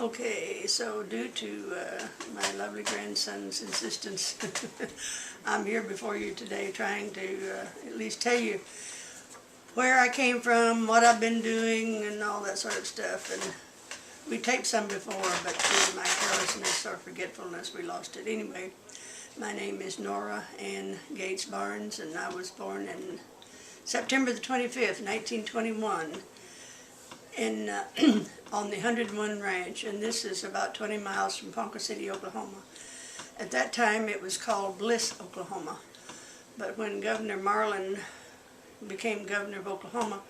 Okay, so due to my lovely grandson's insistence, I'm here before you today trying to at least tell you where I came from, what I've been doing, and all that sort of stuff. And we taped some before, but through my carelessness or forgetfulness, we lost it. Anyway, my name is Nora Ann Gates Barnes, and I was born in September the 25th, 1921. On the 101 Ranch, and this is about 20 miles from Ponca City, Oklahoma. At that time it was called Bliss, Oklahoma, but when Governor Marlin became governor of Oklahoma,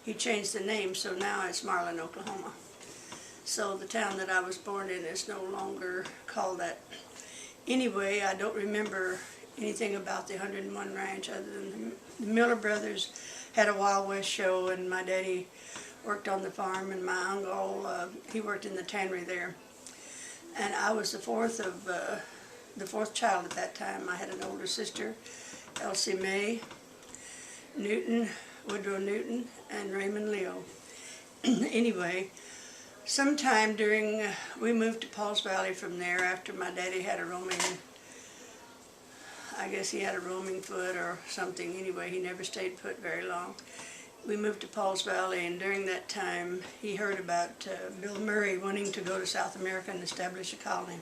he changed the name, so now it's Marlin, Oklahoma. So the town that I was born in is no longer called that. Anyway, I don't remember anything about the 101 Ranch other than the Miller brothers had a Wild West show, and my daddy worked on the farm, and my uncle, he worked in the tannery there. And I was the fourth child at that time. I had an older sister, Elsie Mae, Woodrow Newton, and Raymond Leo. Anyway, sometime during, we moved to Pauls Valley from there after my daddy had a roaming, I guess he had a roaming foot or something. Anyway, he never stayed put very long. We moved to Pauls Valley, and during that time he heard about Bill Murray wanting to go to South America and establish a colony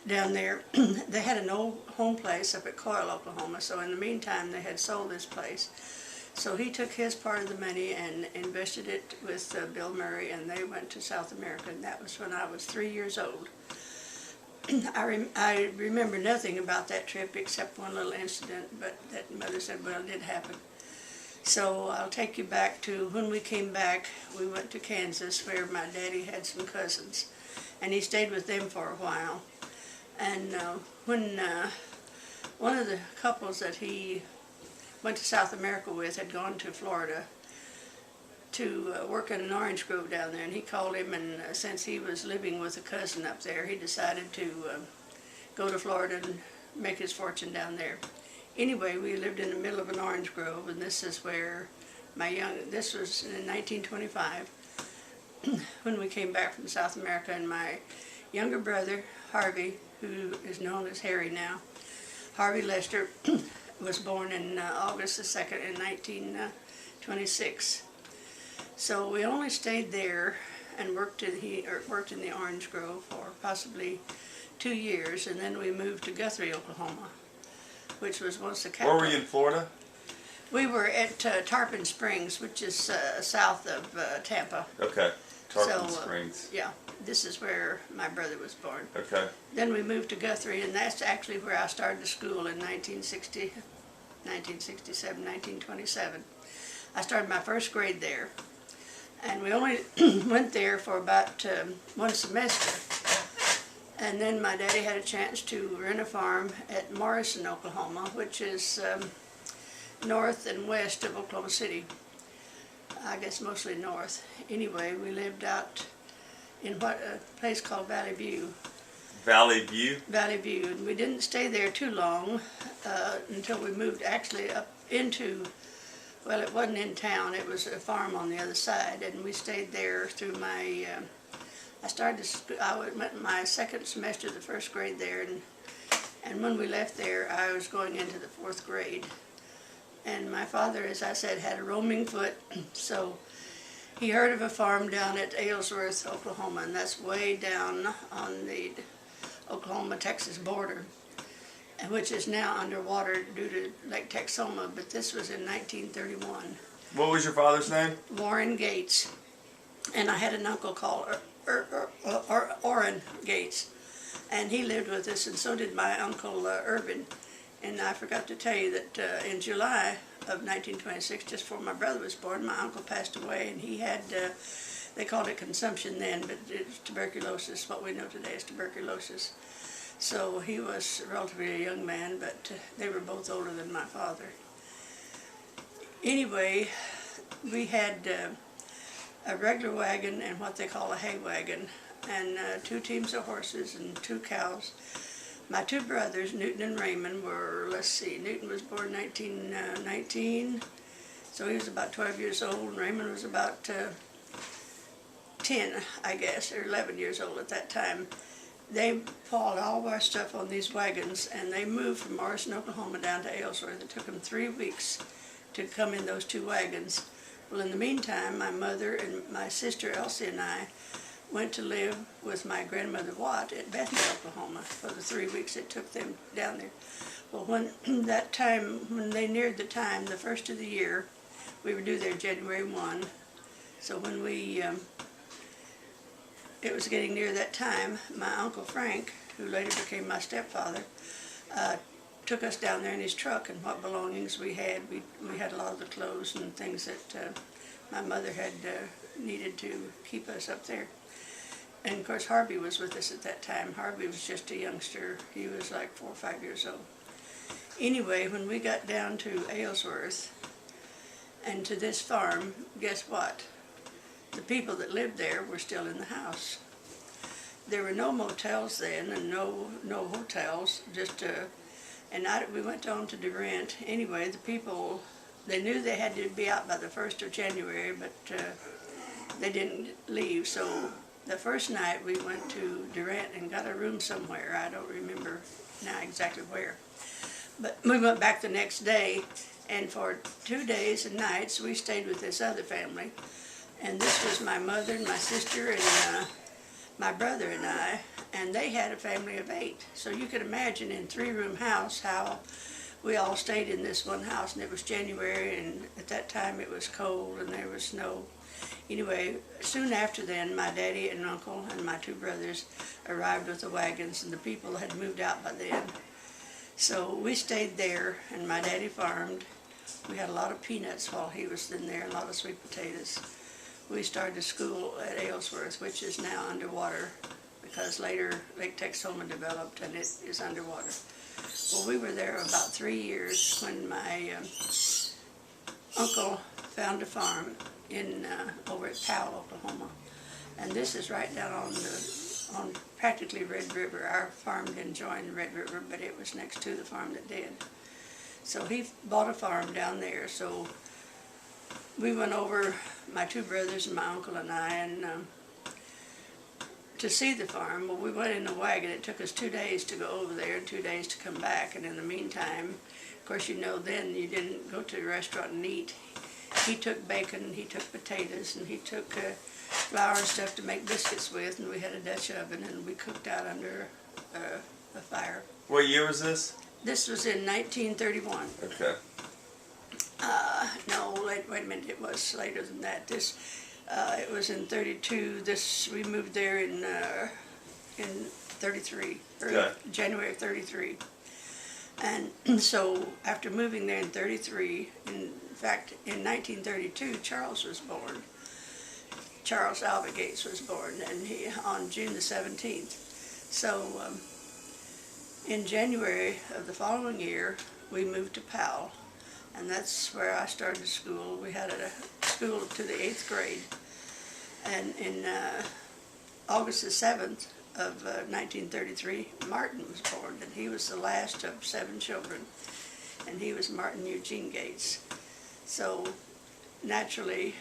down there. They had an old home place up at Coyle, Oklahoma, so in the meantime they had sold this place. So he took his part of the money and invested it with Bill Murray, and they went to South America, and that was when I was 3 years old. I remember nothing about that trip except one little incident, but that Mother said, well, it did happen. So I'll take you back to when we came back. We went to Kansas, where my daddy had some cousins, and he stayed with them for a while. And when one of the couples that he went to South America with had gone to Florida to work in an orange grove down there, and he called him, and since he was living with a cousin up there, he decided to go to Florida and make his fortune down there. Anyway, we lived in the middle of an orange grove, and this is where this was in 1925, when we came back from South America, and my younger brother, Harvey, who is known as Harry now, Harvey Lester, was born in August the 2nd in 1926. So we only stayed there and worked in the orange grove for possibly 2 years, and then we moved to Guthrie, Oklahoma, which was once the capital. Where were you in Florida? We were at Tarpon Springs, which is south of Tampa. Okay, Tarpon Springs. Yeah, this is where my brother was born. Okay. Then we moved to Guthrie, and that's actually where I started school in 1967, 1927. I started my first grade there, and we only went there for about one semester. And then my daddy had a chance to rent a farm at Morrison, Oklahoma, which is north and west of Oklahoma City. I guess mostly north. Anyway, we lived out in a place called Valley View. Valley View? Valley View. And we didn't stay there too long until we moved actually up into, well, it wasn't in town, it was a farm on the other side, and we stayed there through my I went my second semester of the first grade there, and when we left there, I was going into the 4th grade. And my father, as I said, had a roaming foot, so he heard of a farm down at Aylesworth, Oklahoma, and that's way down on the Oklahoma-Texas border, which is now underwater due to Lake Texoma, but this was in 1931. What was your father's name? Warren Gates. And I had an uncle called Orrin Gates, and he lived with us, and so did my uncle Irvin. And I forgot to tell you that in July of 1926, just before my brother was born, my uncle passed away, and he had, they called it consumption then, but it was tuberculosis. What we know today is tuberculosis. So he was relatively a young man, but they were both older than my father. Anyway, we had a regular wagon and what they call a hay wagon, and 2 teams of horses and 2 cows. My 2 brothers, Newton and Raymond, were, let's see, Newton was born 1919, so he was about 12 years old, and Raymond was about 10 10, I guess, or 11 years old at that time. They hauled all of our stuff on these wagons, and they moved from Morrison, Oklahoma down to Aylesworth. It took them 3 weeks to come in those 2 wagons. Well, in the meantime, my mother and my sister Elsie and I went to live with my grandmother Watt at Bethany, Oklahoma for the 3 weeks it took them down there. Well, when when they neared the time, the first of the year, we were due there January 1. So when it was getting near that time, my Uncle Frank, who later became my stepfather, took us down there in his truck, and what belongings we had. We had a lot of the clothes and things that my mother had needed to keep us up there. And of course Harvey was with us at that time. Harvey was just a youngster. He was like 4 or 5 years old. Anyway, when we got down to Aylesworth and to this farm, guess what? The people that lived there were still in the house. There were no motels then, and no hotels. We went on to Durant. Anyway, the people, they knew they had to be out by the 1st of January, but they didn't leave. So the first night we went to Durant and got a room somewhere. I don't remember now exactly where. But we went back the next day, and for 2 days and nights we stayed with this other family. And this was my mother and my sister and my brother and I, and they had a family of 8. So you could imagine in a 3-room house how we all stayed in this one house, and it was January, and at that time it was cold and there was snow. Anyway, soon after then, my daddy and uncle and my 2 brothers arrived with the wagons, and the people had moved out by then. So we stayed there, and my daddy farmed. We had a lot of peanuts while he was in there, a lot of sweet potatoes. We started school at Aylesworth, which is now underwater, because later Lake Texoma developed and it is underwater. Well, we were there about 3 years when my uncle found a farm over at Powell, Oklahoma. And this is right down on practically Red River. Our farm didn't join the Red River, but it was next to the farm that did. So he bought a farm down there. So we went over, my 2 brothers and my uncle and I, and to see the farm. Well, we went in a wagon. It took us 2 days to go over there and 2 days to come back. And in the meantime, of course, then you didn't go to a restaurant and eat. He took bacon, he took potatoes, and he took flour and stuff to make biscuits with, and we had a Dutch oven, and we cooked out under a fire. What year was this? This was in 1931. Okay. No, wait a minute, it was later than that. It was in 32. We moved there in 33, Okay. January of 33. And so after moving there in 33, in fact, in 1932, Charles was born. Charles Alva Gates was born, and on June the 17th. So in January of the following year, we moved to Powell, and that's where I started school. We had a school to the 8th grade, and in August the 7th of 1933, Martin was born, and he was the last of 7 children, and he was Martin Eugene Gates. So naturally,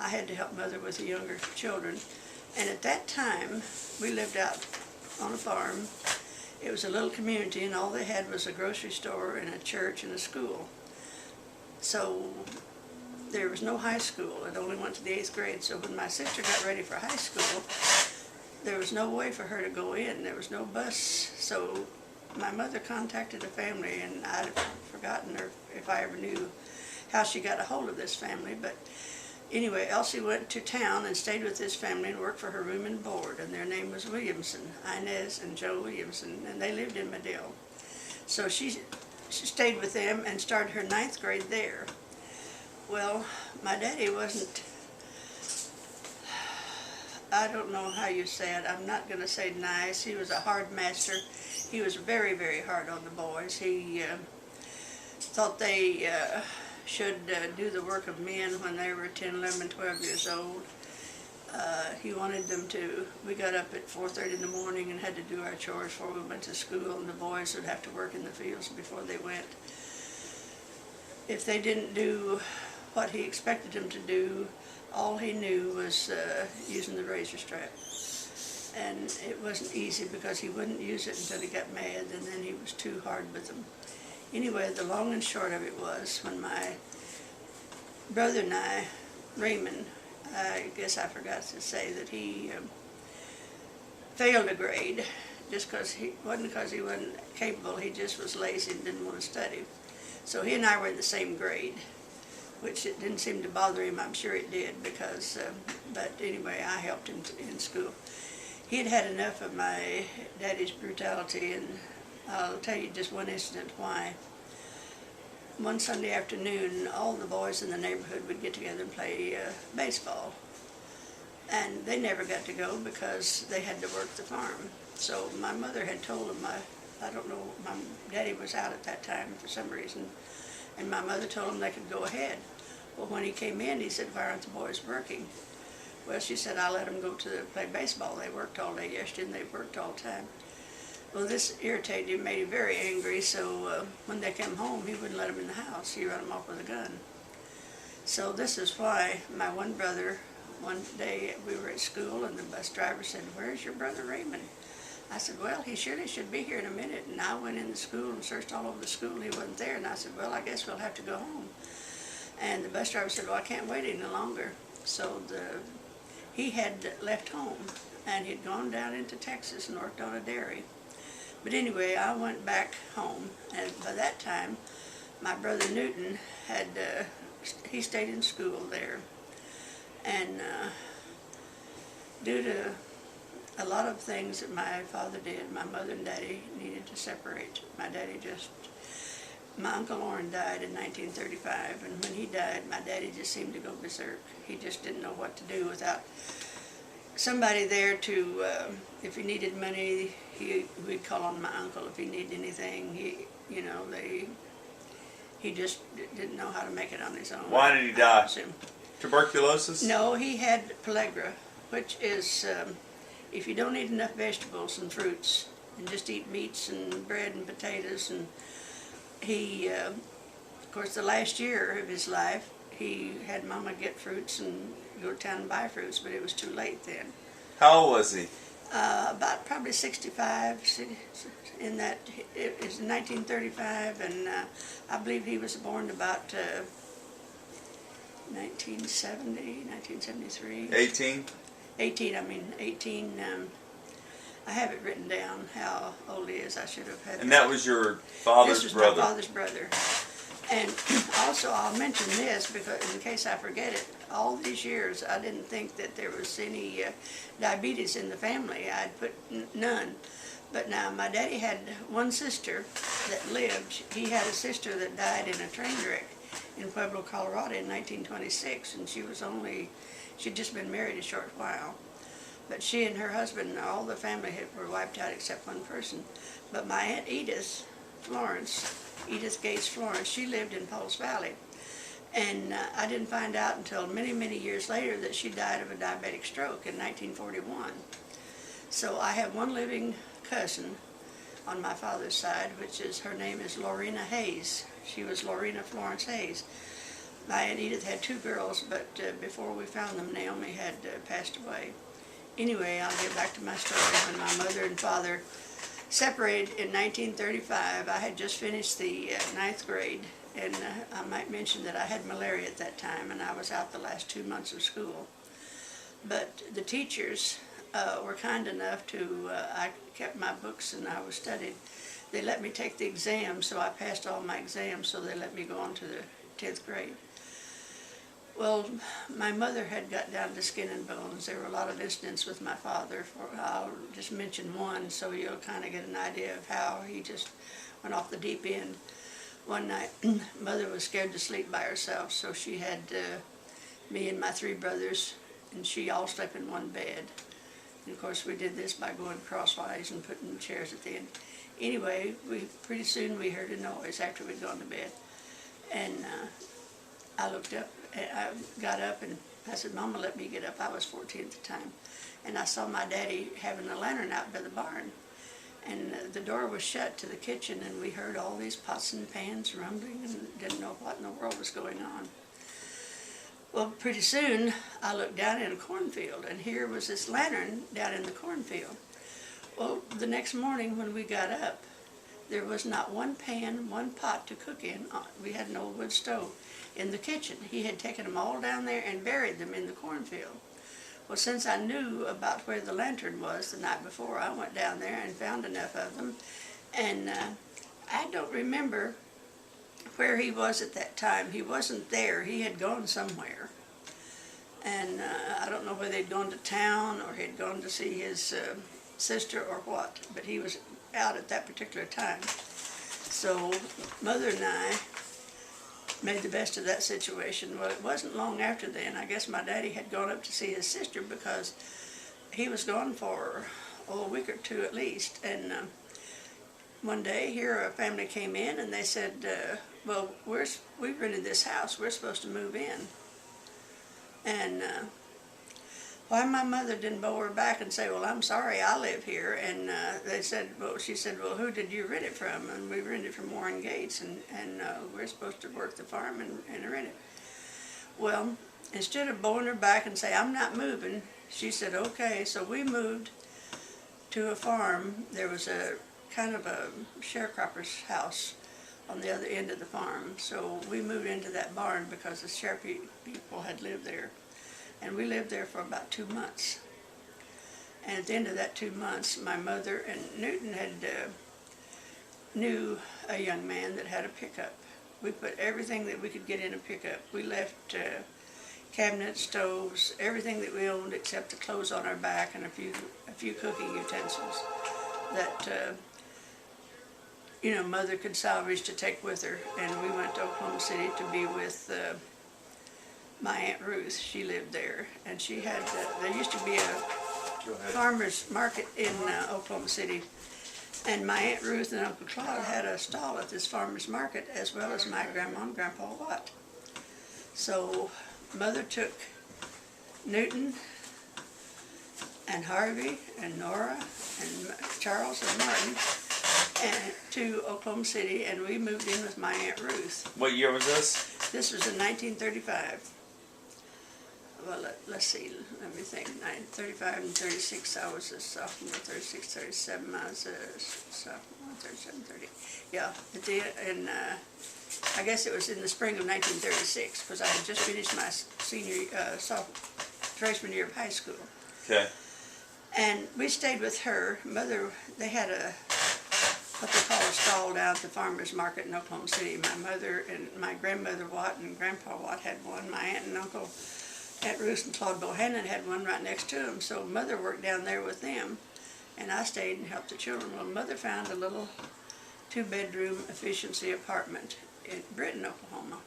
I had to help Mother with the younger children, and at that time, we lived out on a farm. It was a little community, and all they had was a grocery store and a church and a school. So there was no high school. It only went to the 8th grade. So when my sister got ready for high school, there was no way for her to go in. There was no bus. So my mother contacted a family, and I'd forgotten if I ever knew how she got a hold of this family. But anyway, Elsie went to town and stayed with this family and worked for her room and board, and their name was Williamson, Inez and Joe Williamson, and they lived in Medill. So she stayed with them and started her 9th grade there. Well, my daddy wasn't, I don't know how you say it, I'm not going to say nice. He was a hard master. He was very, very hard on the boys. He thought they should do the work of men when they were 10, 11, 12 years old. He wanted them to, we got up at 4:30 in the morning and had to do our chores before we went to school, and the boys would have to work in the fields before they went. If they didn't do what he expected them to do, all he knew was using the razor strap. And it wasn't easy because he wouldn't use it until he got mad, and then he was too hard with them. Anyway, the long and short of it was, when my brother and I, Raymond, I guess I forgot to say that he failed a grade, just because he wasn't capable, he just was lazy and didn't want to study. So he and I were in the same grade, which it didn't seem to bother him. I'm sure it did, because, but anyway, I helped him in school. He had had enough of my daddy's brutality, and I'll tell you just one incident why. One Sunday afternoon, all the boys in the neighborhood would get together and play baseball. And they never got to go because they had to work the farm. So my mother had told them, I don't know, my daddy was out at that time for some reason, and my mother told them they could go ahead. Well, when he came in, he said, "Why aren't the boys working?" Well, she said, "I let them go to play baseball. They worked all day yesterday, and they worked all the time." Well, this irritated him, made him very angry, so when they came home, he wouldn't let them in the house. He ran them off with a gun. So this is why my one brother, one day we were at school, and the bus driver said, "Where's your brother Raymond?" I said, "Well, he surely should be here in a minute." And I went in the school and searched all over the school, and he wasn't there. And I said, "Well, I guess we'll have to go home." And the bus driver said, "Well, I can't wait any longer." So he had left home, and he'd gone down into Texas and worked on a dairy. But anyway, I went back home, and by that time, my brother Newton had, he stayed in school there. And due to a lot of things that my father did, my mother and daddy needed to separate. My Uncle Orrin died in 1935, and when he died, my daddy just seemed to go berserk. He just didn't know what to do without somebody there to, if he needed money, we'd call on my uncle. If he needed anything, he just didn't know how to make it on his own. Why did he die? Tuberculosis? No, he had pellagra, which is, if you don't eat enough vegetables and fruits, and just eat meats and bread and potatoes, and he, of course, the last year of his life, he had Mama get fruits and go to town and buy fruits, but it was too late then. How old was he? About probably 65, in that, it was 1935, and I believe he was born about 1970, 1973. 18? 18, I have it written down how old he is. I should have had And that was your father's brother? This was my father's brother. And also, I'll mention this because in case I forget it, all these years I didn't think that there was any diabetes in the family. I'd put none. But now my daddy had one sister that lived. He had a sister that died in a train wreck in Pueblo, Colorado in 1926, and she'd just been married a short while. But she and her husband, all the family were wiped out except one person. But my Aunt Edith Gates Florence, she lived in Pauls Valley. And I didn't find out until many, many years later that she died of a diabetic stroke in 1941. So I have one living cousin on my father's side, her name is Lorena Hayes. She was Lorena Florence Hayes. My Aunt Edith had two girls, but before we found them, Naomi had passed away. Anyway, I'll get back to my story. When my mother and father separated in 1935, I had just finished the 9th grade, and I might mention that I had malaria at that time, and I was out the last 2 months of school. But the teachers were kind enough to, I kept my books and I was studied. They let me take the exam, so I passed all my exams, so they let me go on to the 10th grade. Well, my mother had got down to skin and bones. There were a lot of incidents with my father. I'll just mention one so you'll kind of get an idea of how he just went off the deep end. One night, Mother was scared to sleep by herself, so she had me and my 3 brothers, and she all slept in one bed. And of course, we did this by going crosswise and putting chairs at the end. Anyway, pretty soon we heard a noise after we'd gone to bed. And I looked up, I got up and I said, "Mama, let me get up." I was 14 at the time. And I saw my daddy having a lantern out by the barn. And the door was shut to the kitchen, and we heard all these pots and pans rumbling and didn't know what in the world was going on. Well, pretty soon I looked down in a cornfield, and here was this lantern down in the cornfield. Well, the next morning when we got up, there was not one pan, one pot to cook in. We had an old wood stove in the kitchen. He had taken them all down there and buried them in the cornfield. Well, since I knew about where the lantern was the night before, I went down there and found enough of them. And I don't remember where he was at that time. He wasn't there. He had gone somewhere. And I don't know whether he'd gone to town or he'd gone to see his sister or what, but he was out at that particular time. So Mother and I made the best of that situation. Well, it wasn't long after then. I guess my daddy had gone up to see his sister because he was gone for a week or two at least. And one day here a family came in and they said, well, we rented this house. We're supposed to move in. And why my mother didn't bow her back and say, well, I'm sorry, I live here. And they said, well, she said, well, who did you rent it from? And we rented from Warren Gates, and we're supposed to work the farm and rent it. Well, instead of bowing her back and say, I'm not moving, she said, okay. So we moved to a farm. There was a kind of a sharecropper's house on the other end of the farm. So we moved into that barn because the share people had lived there. And we lived there for about 2 months. And at the end of that 2 months, my mother and Newton had knew a young man that had a pickup. We put everything that we could get in a pickup. We left cabinets, stoves, everything that we owned except the clothes on our back and a few cooking utensils that Mother could salvage to take with her. And we went to Oklahoma City to be with my Aunt Ruth. She lived there, and she had, there used to be a farmer's market in Oklahoma City, and my Aunt Ruth and Uncle Claude had a stall at this farmer's market, as well as my grandma and Grandpa Watt. So Mother took Newton and Harvey and Nora and Charles and Martin and to Oklahoma City, and we moved in with my Aunt Ruth. What year was this? This was in 1935. Well, let's see, let me think, 35 and 36, I was a sophomore, 36, 37, I was a sophomore, 37, 30, yeah, I guess it was in the spring of 1936, because I had just finished my freshman year of high school. Okay. And we stayed with her. Mother, they had what they call a stall down at the farmer's market in Oklahoma City. My mother and my grandmother Watt and Grandpa Watt had one. My aunt and uncle, Aunt Ruth and Claude Bohannon, had one right next to them. So Mother worked down there with them, and I stayed and helped the children. Well, Mother found a little 2-bedroom efficiency apartment in Britton, Oklahoma.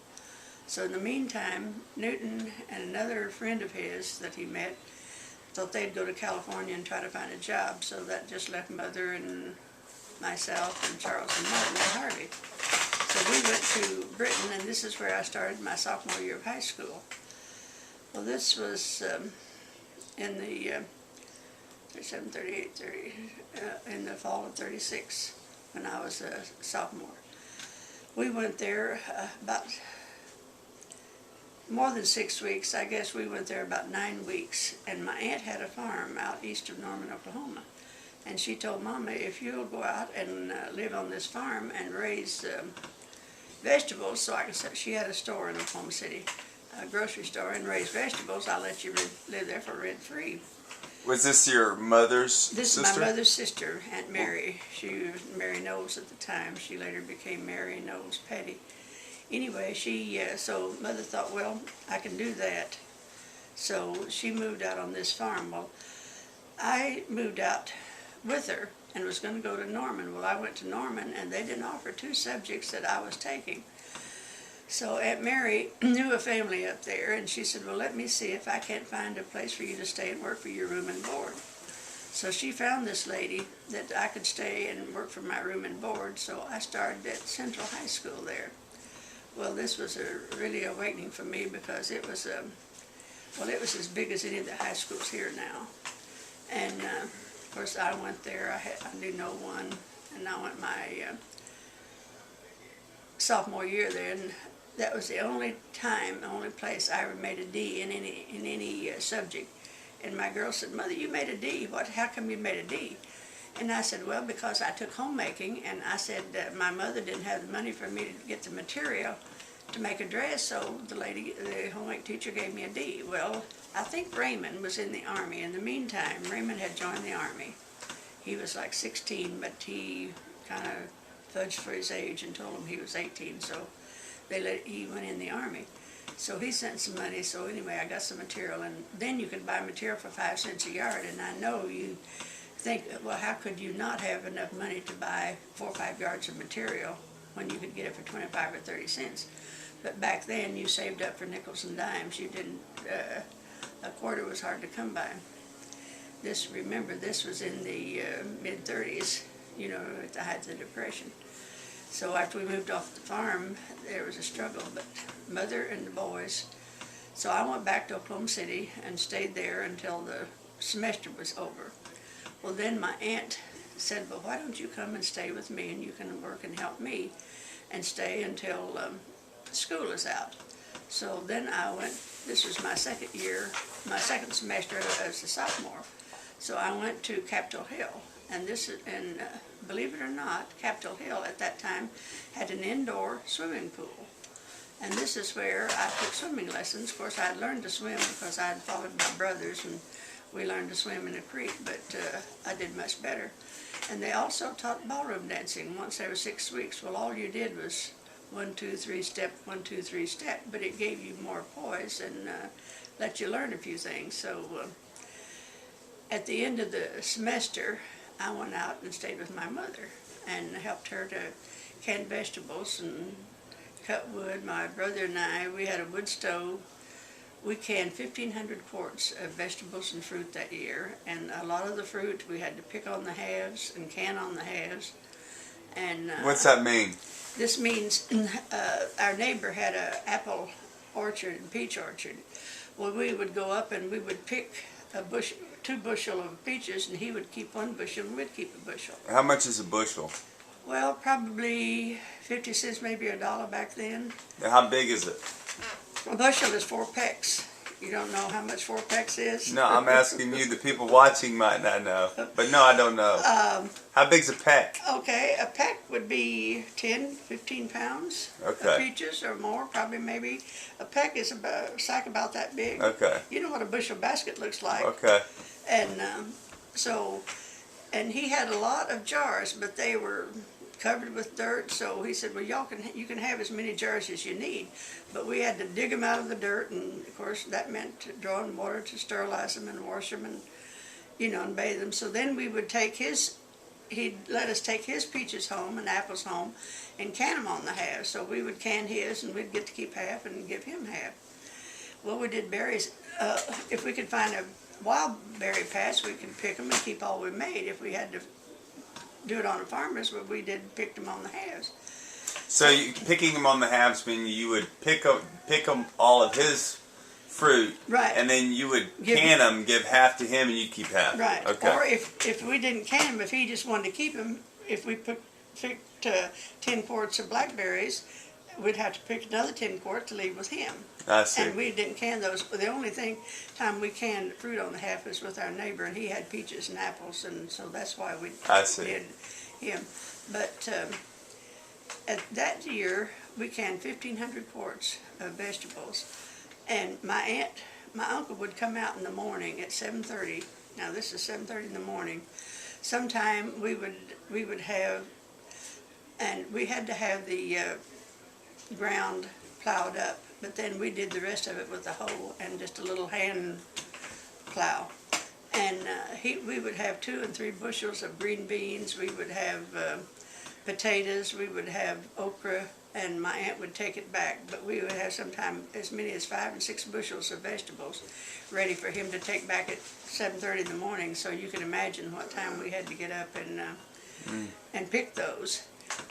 So in the meantime, Newton and another friend of his that he met thought they'd go to California and try to find a job. So that just left Mother and myself and Charles and Martin and Harvey. So we went to Britton, and this is where I started my sophomore year of high school. Well, this was in the 37, 38, 30, in the fall of 36, when I was a sophomore. We went there about more than 6 weeks. I guess we went there about 9 weeks, and my aunt had a farm out east of Norman, Oklahoma. And she told Mama, if you'll go out and live on this farm and raise vegetables, so I can say, she had a store in Oklahoma City, a grocery store, and raise vegetables, I'll let you live there for rent-free. Was this your mother's sister? This is my mother's sister, Aunt Mary. She was Mary Knowles at the time. She later became Mary Knowles Petty. Anyway, so Mother thought, well, I can do that. So she moved out on this farm. Well, I moved out with her and was going to go to Norman. Well, I went to Norman, and they didn't offer 2 subjects that I was taking. So Aunt Mary knew a family up there, and she said, well, let me see if I can't find a place for you to stay and work for your room and board. So she found this lady that I could stay and work for my room and board, so I started at Central High School there. Well, this was a really awakening for me, because it was as big as any of the high schools here now. And of course, I went there. I knew no one, and I went my sophomore year there. And That was the only time, the only place I ever made a D in any subject. And my girl said, "Mother, you made a D. What? How come you made a D?" And I said, "Well, because I took homemaking, and I said my mother didn't have the money for me to get the material to make a dress, so the homemaking teacher gave me a D." Well, I think Raymond was in the Army. In the meantime, Raymond had joined the Army. He was like 16, but he kind of fudged for his age and told him he was 18, so he went in the Army. So he sent some money, so anyway, I got some material, and then you could buy material for 5 cents a yard, and I know you think, well, how could you not have enough money to buy 4 or 5 yards of material when you could get it for 25 or 30 cents? But back then, you saved up for nickels and dimes. You didn't, a quarter was hard to come by. Remember, this was in the mid-30s, you know, at the height of the Depression. So after we moved off the farm, there was a struggle, but Mother and the boys. So I went back to Oklahoma City and stayed there until the semester was over. Well, then my aunt said, "Well, why don't you come and stay with me, and you can work and help me and stay until school is out." So then I went, this was my second year, my second semester as a sophomore. So I went to Capitol Hill, and believe it or not, Capitol Hill at that time had an indoor swimming pool. And this is where I took swimming lessons. Of course, I had learned to swim because I had followed my brothers, and we learned to swim in a creek, but I did much better. And they also taught ballroom dancing once every 6 weeks. Well, all you did was 1, 2, 3 step, 1, 2, 3 step, but it gave you more poise and let you learn a few things. So at the end of the semester, I went out and stayed with my mother and helped her to can vegetables and cut wood. My brother and I, we had a wood stove. We canned 1,500 quarts of vegetables and fruit that year, and a lot of the fruit we had to pick on the halves and can on the halves. And What's that mean? this means our neighbor had an apple orchard and peach orchard. Well, we would go up and we would pick 2 bushel of peaches, and he would keep 1 bushel and we'd keep a bushel. How much is a bushel? Well, probably 50 cents, maybe $1 back then. How big is it? A bushel is 4 pecks. You don't know how much 4 pecks is? No, I'm asking you. The people watching might not know. But no, I don't know. How big's a peck? Okay, a peck would be 10, 15 pounds of peaches or more, probably maybe. A peck is about a sack about that big. Okay. You know what a bushel basket looks like. Okay. And and he had a lot of jars, but they were covered with dirt, so he said, "Well, you can have as many jars as you need," but we had to dig them out of the dirt, and of course that meant drawing water to sterilize them and wash them and, you know, and bathe them. So then we would he'd let us take his peaches home and apples home and can them on the halves. So we would can his, and we'd get to keep half and give him half. Well, we did berries. If we could find a wild berry patch, we could pick them and keep all we made. If we had to do it on a farmer's, but we did pick them on the halves. So picking them on the halves mean you would pick them all of his fruit, right? And then you would can them, give half to him, and you keep half, right? Okay. Or if we didn't can them, if he just wanted to keep them, if we picked 10 quarts of blackberries, we'd have to pick another 10 quarts to leave with him. I see. And we didn't can those. The only time we canned fruit on the half was with our neighbor, and he had peaches and apples, and so that's why we did him. But at that year, we canned 1,500 quarts of vegetables, and my uncle would come out in the morning at 7:30. Now this is 7:30 in the morning. Sometime we would have, and we had to have the ground plowed up, but then we did the rest of it with a hoe and just a little hand plow. And we would have 2 and 3 bushels of green beans. We would have potatoes. We would have okra, and my aunt would take it back. But we would have sometimes as many as 5 and 6 bushels of vegetables ready for him to take back at 7:30 in the morning. So you can imagine what time we had to get up and pick those.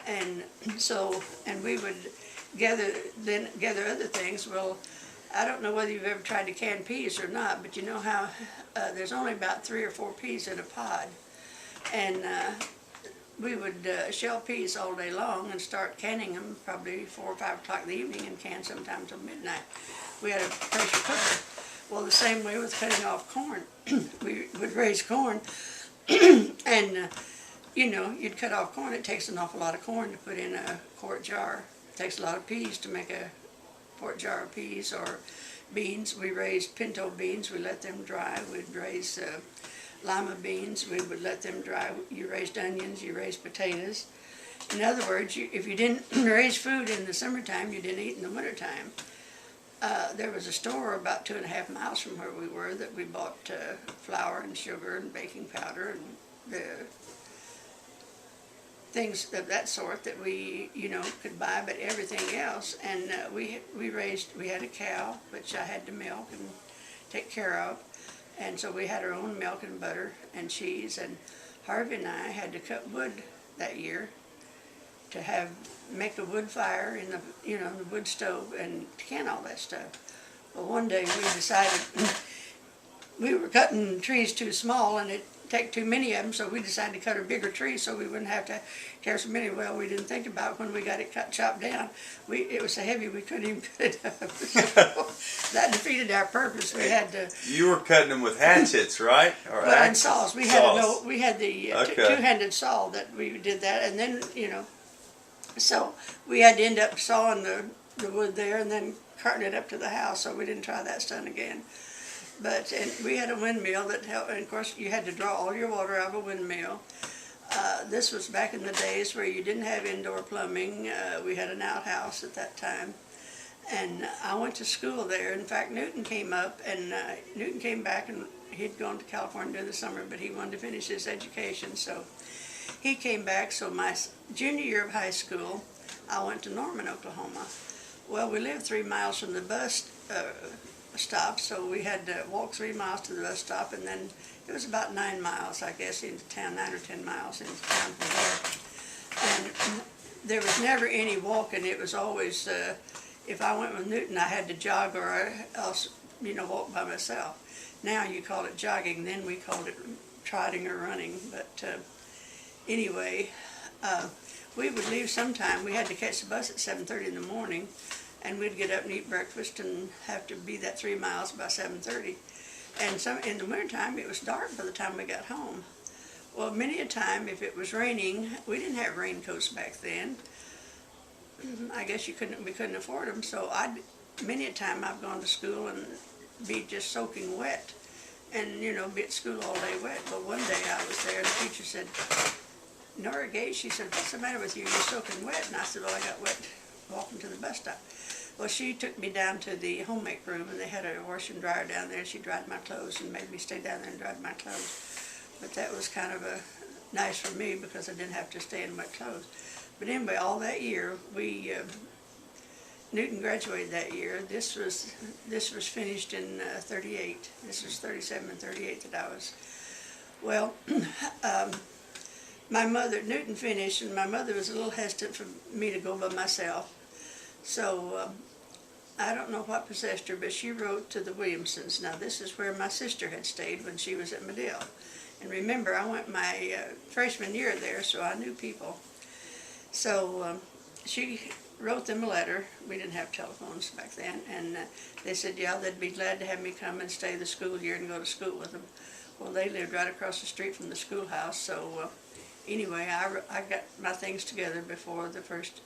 And so, and we would gather other things. Well, I don't know whether you've ever tried to can peas or not, but you know how there's only about 3 or 4 peas in a pod, and shell peas all day long and start canning them probably 4 or 5 o'clock in the evening and can sometime till midnight. We had a pressure cooker. Well, the same way with cutting off corn. We would raise corn and you know, you'd cut off corn. It takes an awful lot of corn to put in a quart jar. It takes a lot of peas to make a quart jar of peas, or beans. We raised pinto beans. We let them dry. We'd raise lima beans. We would let them dry. You raised onions. You raised potatoes. In other words, if you didn't raise food in the summertime, you didn't eat in the wintertime. There was a store about 2.5 miles from where we were that we bought flour and sugar and baking powder and the things of that sort that we, you know, could buy, but everything else. And we had a cow, which I had to milk and take care of. And so we had our own milk and butter and cheese. And Harvey and I had to cut wood that year to make a wood fire in the, you know, the wood stove and can all that stuff. Well, one day we decided we were cutting trees too small and it'd take too many of them, so we decided to cut a bigger tree so we wouldn't have to carry so many. Well, we didn't think about when we got it chopped down. It was so heavy we couldn't even cut it up. So that defeated our purpose. We had to. You were cutting them with hatchets, right? Or well, and saws. We had the Okay. two-handed saw that we did that, and then you know, so we had to end up sawing the wood there and then carting it up to the house. So we didn't try that stunt again. But and we had a windmill that helped, and of course you had to draw all your water out of a windmill. This was back in the days where you didn't have indoor plumbing. We had an outhouse at that time. And I went to school there. In fact, Newton came up, and Newton came back, and he'd gone to California during the summer, but he wanted to finish his education, so he came back. So my junior year of high school, I went to Norman, Oklahoma. Well, we lived 3 miles from the bus stop, so we had to walk 3 miles to the bus stop, and then it was about 9 miles, I guess, into town, 9 or 10 miles into town from there. And there was never any walking. It was always, if I went with Newton, I had to jog or else, you know, walk by myself. Now you call it jogging, then we called it trotting or running. But anyway, we would leave sometime. We had to catch the bus at 7:30 in the morning, and we'd get up and eat breakfast and have to be that 3 miles by 7:30. And in the wintertime, it was dark by the time we got home. Well, many a time, if it was raining, we didn't have raincoats back then. I guess we couldn't afford them. So many a time I've gone to school and be just soaking wet, and you know, be at school all day wet. But one day I was there, and the teacher said, "Nora Gage," she said, "What's the matter with you? You're soaking wet." And I said, "Well, I got wet walking to the bus stop." Well, she took me down to the home make room, and they had a washer and dryer down there. She dried my clothes and made me stay down there and dry my clothes. But that was kind of nice for me because I didn't have to stay in wet clothes. But anyway, all that year, Newton graduated that year. This was finished in 38. This was 37 and 38 that I was. Well, my mother, Newton finished, and my mother was a little hesitant for me to go by myself. So I don't know what possessed her, but she wrote to the Williamsons. Now this is where my sister had stayed when she was at Medill. And remember, I went my freshman year there, so I knew people. So she wrote them a letter. We didn't have telephones back then. And they said, yeah, they'd be glad to have me come and stay the school year and go to school with them. Well, they lived right across the street from the schoolhouse, so anyway, I got my things together before the first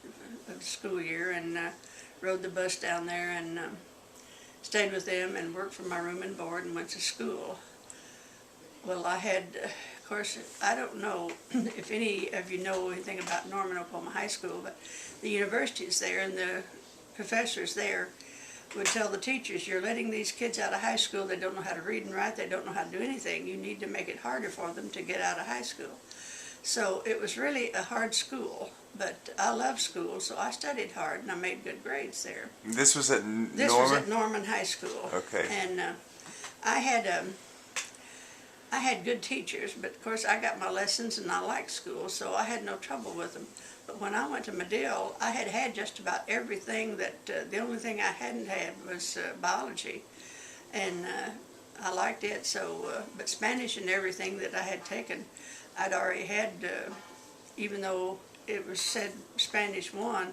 of the school year and rode the bus down there and stayed with them and worked for my room and board and went to school. Well, I had, of course, I don't know if any of you know anything about Norman, Oklahoma High School, but the universities there and the professors there would tell the teachers, you're letting these kids out of high school, they don't know how to read and write, they don't know how to do anything. You need to make it harder for them to get out of high school. So it was really a hard school, but I loved school, so I studied hard and I made good grades there. This was at Norman? This was at Norman High School. Okay. And I had good teachers, but of course I got my lessons and I liked school, so I had no trouble with them. But when I went to Medill, I had just about everything that, the only thing I hadn't had was biology. And I liked it, so, but Spanish and everything that I had taken, I'd already had even though it was said Spanish 1,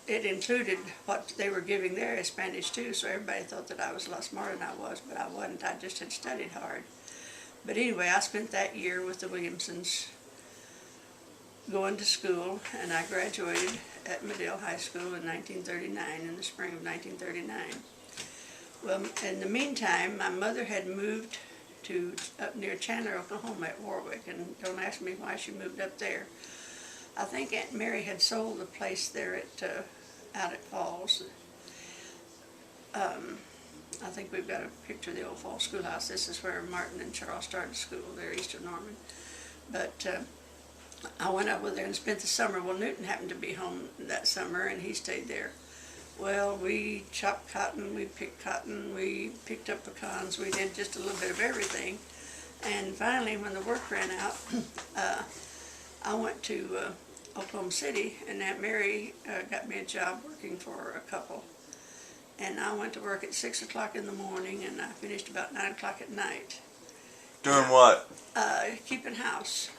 it included what they were giving there as Spanish 2, so everybody thought that I was a lot smarter than I was, but I wasn't. I just had studied hard. But anyway, I spent that year with the Williamsons going to school, and I graduated at Medill High School in 1939, in the spring of 1939. Well, in the meantime, my mother had moved to up near Chandler, Oklahoma at Warwick, and don't ask me why she moved up there. I think Aunt Mary had sold the place there at out at Falls. I think we've got a picture of the old Falls schoolhouse. This is where Martin and Charles started school there, East of Norman. But I went up with her and spent the summer. Well, Newton happened to be home that summer, and he stayed there. Well, we chopped cotton, we picked cotton, we picked up pecans, we did just a little bit of everything. And finally, when the work ran out, I went to Oklahoma City, and Aunt Mary got me a job working for a couple. And I went to work at 6 o'clock in the morning, and I finished about 9 o'clock at night. Doing what? Keeping house.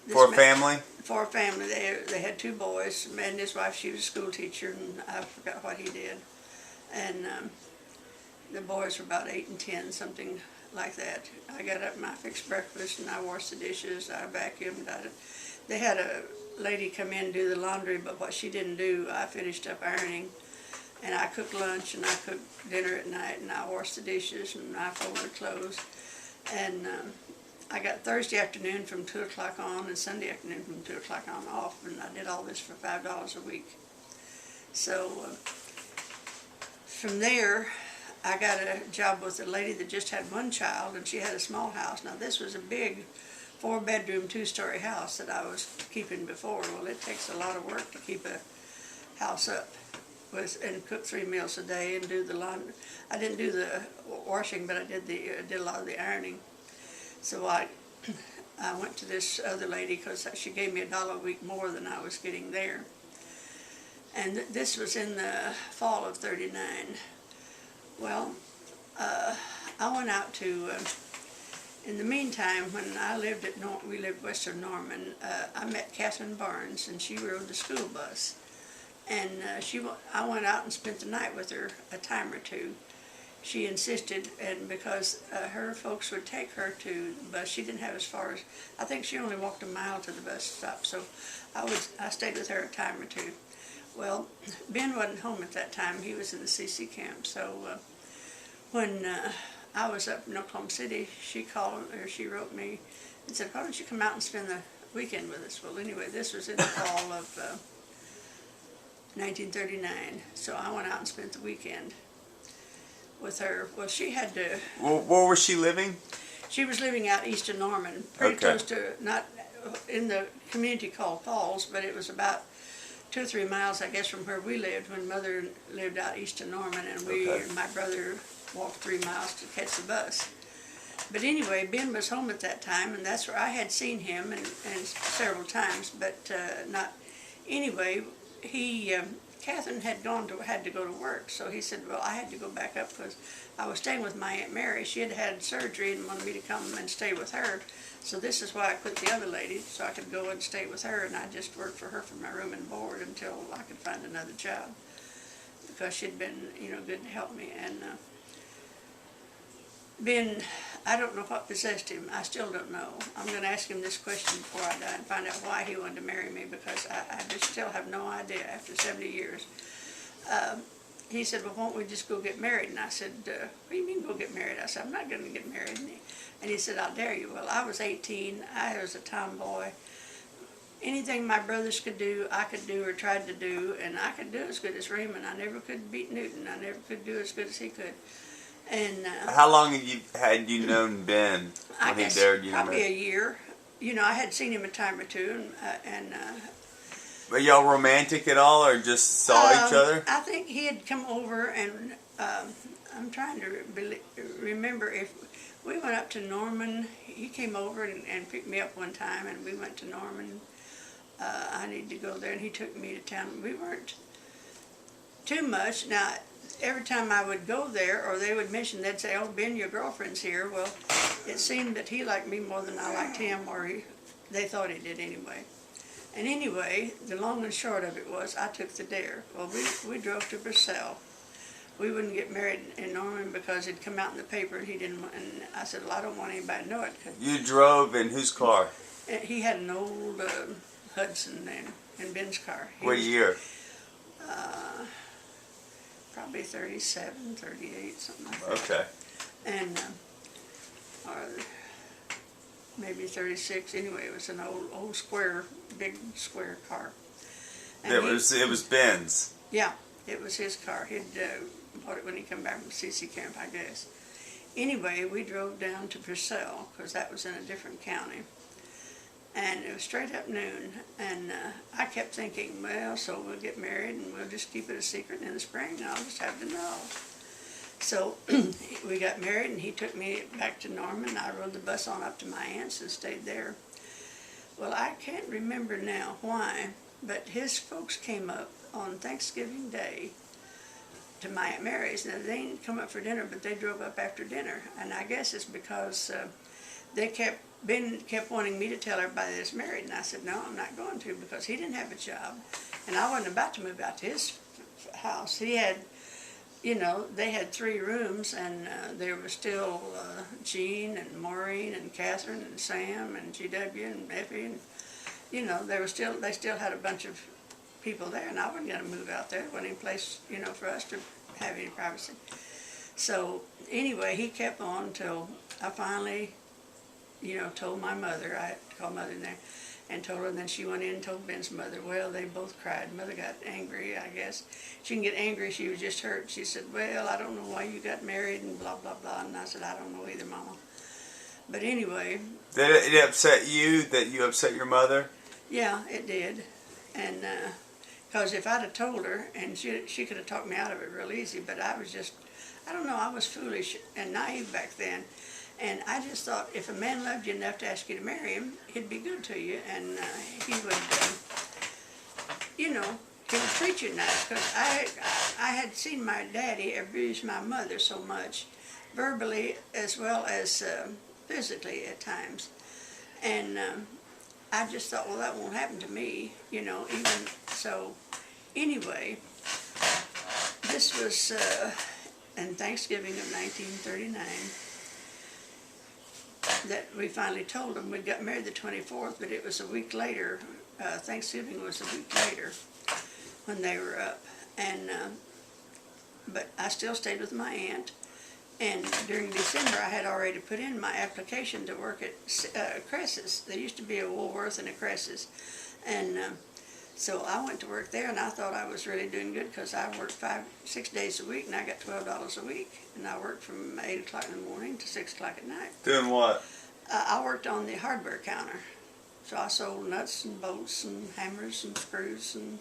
For a family? For a family. They had 2 boys. Man and his wife, she was a school teacher, and I forgot what he did. And the boys were about 8 and 10, something like that. I got up and I fixed breakfast, and I washed the dishes, I vacuumed. They had a lady come in and do the laundry, but what she didn't do, I finished up ironing. And I cooked lunch, and I cooked dinner at night, and I washed the dishes, and I folded clothes. And I got Thursday afternoon from 2 o'clock on, and Sunday afternoon from 2 o'clock on off, and I did all this for $5 a week. So from there, I got a job with a lady that just had 1 child, and she had a small house. Now, this was a big 4-bedroom, 2-story house that I was keeping before. Well, it takes a lot of work to keep a house up and cook 3 meals a day and do the laundry. I didn't do the washing, but I did a lot of the ironing. So I went to this other lady because she gave me $1 a week more than I was getting there. And this was in the fall of '39. Well, I went out to, in the meantime, when I lived we lived west of Norman, I met Catherine Barnes, and she rode the school bus. And I went out and spent the night with her a time or two. She insisted, and because her folks would take her to the bus, she didn't have as far as, I think she only walked a mile to the bus stop, so I stayed with her a time or two. Well, Ben wasn't home at that time. He was in the CC camp, so when I was up in Oklahoma City, she wrote me and said, why don't you come out and spend the weekend with us? Well, anyway, this was in the fall of 1939, so I went out and spent the weekend with her. Well, she had to... Well, where was she living? She was living out east of Norman, pretty close to, not in the community called Falls, but it was about 2 or 3 miles, I guess, from where we lived when Mother lived out east of Norman, and we and my brother walked 3 miles to catch the bus. But anyway, Ben was home at that time, and that's where I had seen him and several times, but not... Anyway, Catherine had to go to work, so he said, well, I had to go back up because I was staying with my Aunt Mary. She had had surgery and wanted me to come and stay with her. So this is why I quit the other lady, so I could go and stay with her, and I just worked for her for my room and board until I could find another job, because she'd been, good to help me. And Ben, I don't know what possessed him. I still don't know. I'm going to ask him this question before I die and find out why he wanted to marry me, because I just still have no idea after 70 years. He said, well, won't we just go get married? And I said, what do you mean go get married? I said, I'm not going to get married. And he said, I'll dare you. Well, I was 18. I was a tomboy. Anything my brothers could do, I could do or tried to do, and I could do as good as Raymond. I never could beat Newton. I never could do as good as he could. And how long had you known Ben when he dared you? Probably a year. I had seen him a time or two, and were y'all romantic at all, or just saw each other? I think he had come over, and I'm trying to remember if we went up to Norman. He came over and picked me up one time, and we went to Norman. I needed to go there, and he took me to town. We weren't too much. Now, every time I would go there, or they would mention, they'd say, oh, Ben, your girlfriend's here. Well, it seemed that he liked me more than I liked him, or they thought he did anyway. And anyway, the long and short of it was, I took the dare. Well, we drove to Purcell. We wouldn't get married in Norman because it'd come out in the paper, and he didn't. And I said, well, I don't want anybody to know it. You drove in whose car? He had an old Hudson in Ben's car. What year? Probably 37, 38, something like that. Okay. And or maybe 36. Anyway, it was an old square, big square car. And It was Ben's. Yeah, it was his car. He'd bought it when he came back from CC camp, I guess. Anyway, we drove down to Purcell because that was in a different county. And it was straight up noon, and I kept thinking, well, so we'll get married and we'll just keep it a secret in the spring, and I'll just have to know. So we got married, and he took me back to Norman. I rode the bus on up to my aunt's and stayed there. Well, I can't remember now why, but his folks came up on Thanksgiving Day to my Aunt Mary's. Now, they didn't come up for dinner, but they drove up after dinner, and I guess it's because Ben kept wanting me to tell everybody that he's married, and I said, no, I'm not going to, because he didn't have a job, and I wasn't about to move out to his house. He had, they had 3 rooms, and there was still Jean and Maureen and Catherine and Sam and GW and Effie, and, they still had a bunch of people there, and I wasn't going to move out there. There wasn't any place, for us to have any privacy. So, anyway, he kept on until I finally told my mother. I had to call Mother in there and told her, and then she went in and told Ben's mother. Well, they both cried. Mother got angry, I guess. She didn't get angry, she was just hurt. She said, well, I don't know why you got married and blah, blah, blah. And I said, I don't know either, Mama. But anyway. Did it upset you that you upset your mother? Yeah, it did. And because if I'd have told her, and she could have talked me out of it real easy, but I was just, I don't know, I was foolish and naive back then. And I just thought if a man loved you enough to ask you to marry him, he'd be good to you, and he would, he would treat you nice. Because I had seen my daddy abuse my mother so much, verbally as well as physically at times. And I just thought, well, that won't happen to me, even so. Anyway, this was in Thanksgiving of 1939. That we finally told them. We got married the 24th, but it was a week later. Thanksgiving was a week later when they were up. And but I still stayed with my aunt. And during December, I had already put in my application to work at Cress's. There used to be a Woolworth and a Cress's. And so I went to work there, and I thought I was really doing good because I worked 5-6 days a week, and I got $12 a week. And I worked from 8 o'clock in the morning to 6 o'clock at night. Doing what? I worked on the hardware counter. So I sold nuts and bolts and hammers and screws and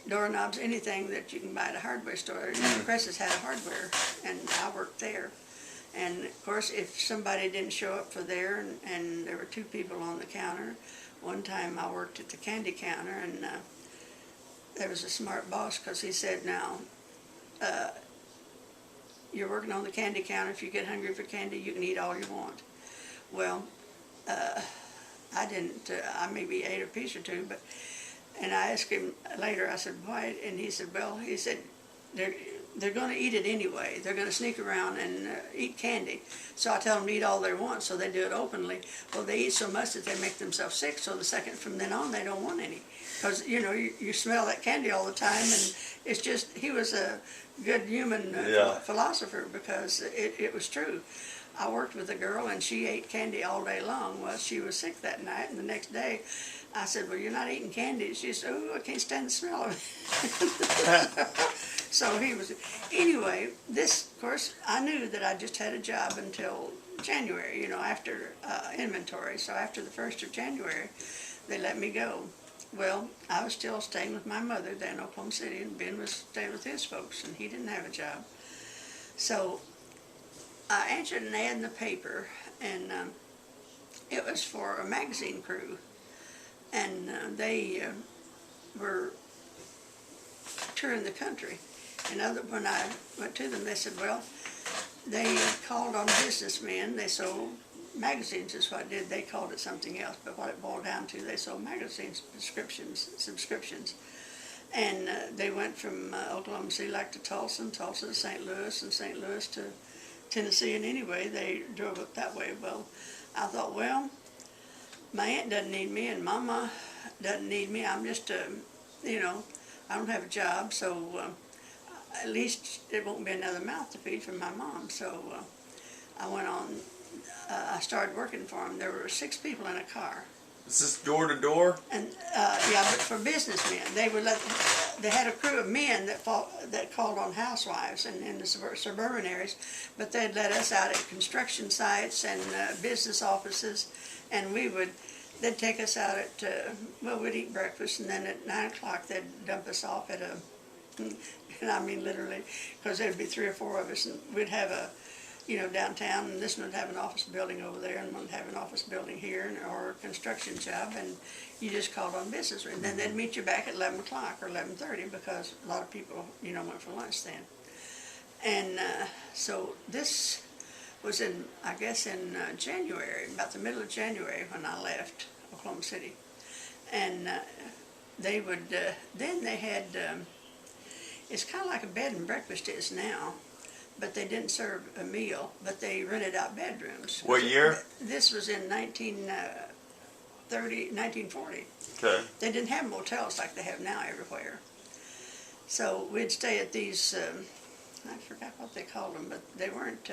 doorknobs, anything that you can buy at a hardware store. Cress's had a hardware, and I worked there. And of course, if somebody didn't show up for there, and there were 2 people on the counter, one time I worked at the candy counter, and there was a smart boss because he said, now, you're working on the candy counter. If you get hungry for candy, you can eat all you want. Well, I didn't. I maybe ate a piece or 2, but, and I asked him later, I said, why? And he said, well, they're going to eat it anyway. They're going to sneak around and eat candy. So I tell them to eat all they want, so they do it openly. Well, they eat so much that they make themselves sick, so the second from then on, they don't want any. Because, you smell that candy all the time, and it's just, he was a good human philosopher, because it was true. I worked with a girl, and she ate candy all day long. Well, she was sick that night, and the next day, I said, well, you're not eating candy. She said, oh, I can't stand the smell of it. So he was, anyway, this, of course, I knew that I just had a job until January, after inventory. So after the 1st of January, they let me go. Well, I was still staying with my mother there in Oklahoma City, and Ben was staying with his folks, and he didn't have a job. So I answered an ad in the paper, and it was for a magazine crew. And they were touring the country. And when I went to them, they said, well, they called on businessmen. They sold magazines is what it did. They called it something else, but what it boiled down to, they sold magazines, subscriptions. And they went from Oklahoma City like to Tulsa, and Tulsa to St. Louis, and St. Louis to Tennessee. And anyway, they drove it that way. Well, I thought, well, my aunt doesn't need me, and Mama doesn't need me. I'm just, you know, I don't have a job, so at least it won't be another mouth to feed from my mom. So I went on, I started working for them. There were 6 people in a car. Is this door to door? And yeah, but for businessmen, they would they had a crew of men that called on housewives in the suburban areas, but they'd let us out at construction sites and business offices, and they'd take us out at, well, we'd eat breakfast, and then at 9 o'clock they'd dump us off at a, and I mean literally, because there'd be 3 or 4 of us, and we'd have a, you know, downtown, and this one would have an office building over there, and one would have an office building here, or a construction job, and you just called on business. And then they'd meet you back at 11 o'clock or 11:30, because a lot of people, you know, went for lunch then. And so this was in, I guess, in January, about the middle of January when I left Oklahoma City. And they would, then they had, it's kind of like a bed and breakfast is now, but they didn't serve a meal, but they rented out bedrooms. What year? This was in 1940. Okay. They didn't have motels like they have now everywhere. So we'd stay at these, I forgot what they called them, but they weren't,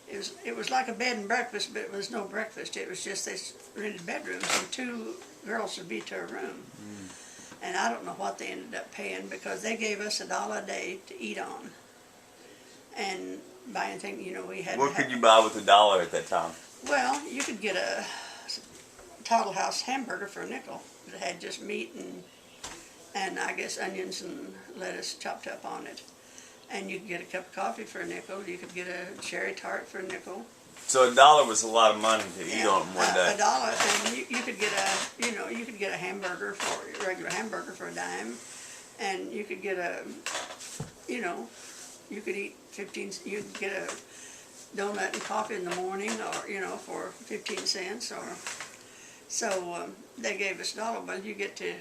it was like a bed and breakfast, but it was no breakfast. It was just they rented bedrooms, and 2 girls would be to a room. And I don't know what they ended up paying, because they gave us $1 a day to eat on. And buy anything, you know, we had. What could you buy with $1 at that time? Well, you could get a Toddle House hamburger for a nickel. It had just meat and I guess onions and lettuce chopped up on it. And you could get a cup of coffee for a nickel. You could get a cherry tart for a nickel. So $1 was a lot of money to eat on one day. $1, and you could get a, you know, you could get a hamburger for a regular hamburger for a dime, and you could get a, you know, you could eat 15. You could get a donut and coffee in the morning, or you know, for 15 cents, or so they gave us $1. But you get to,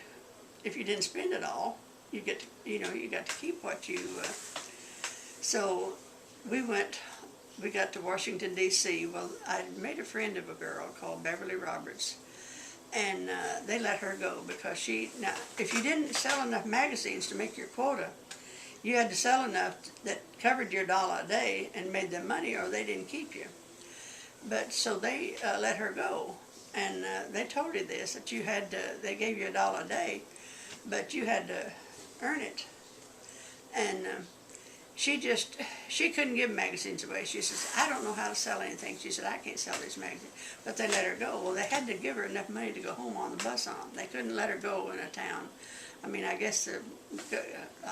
if you didn't spend it all, you get to, you know, you got to keep what you. So we got to Washington, D.C. Well, I made a friend of a girl called Beverly Roberts, and they let her go because now, if you didn't sell enough magazines to make your quota, you had to sell enough that covered your $1 a day and made them money, or they didn't keep you. But so they let her go, and they told her this, that you had to, they gave you $1 a day, but you had to earn it. And she couldn't give magazines away. She says, I don't know how to sell anything. She said, I can't sell these magazines. But they let her go. Well, they had to give her enough money to go home on the bus on. They couldn't let her go in a town. I mean, I guess, I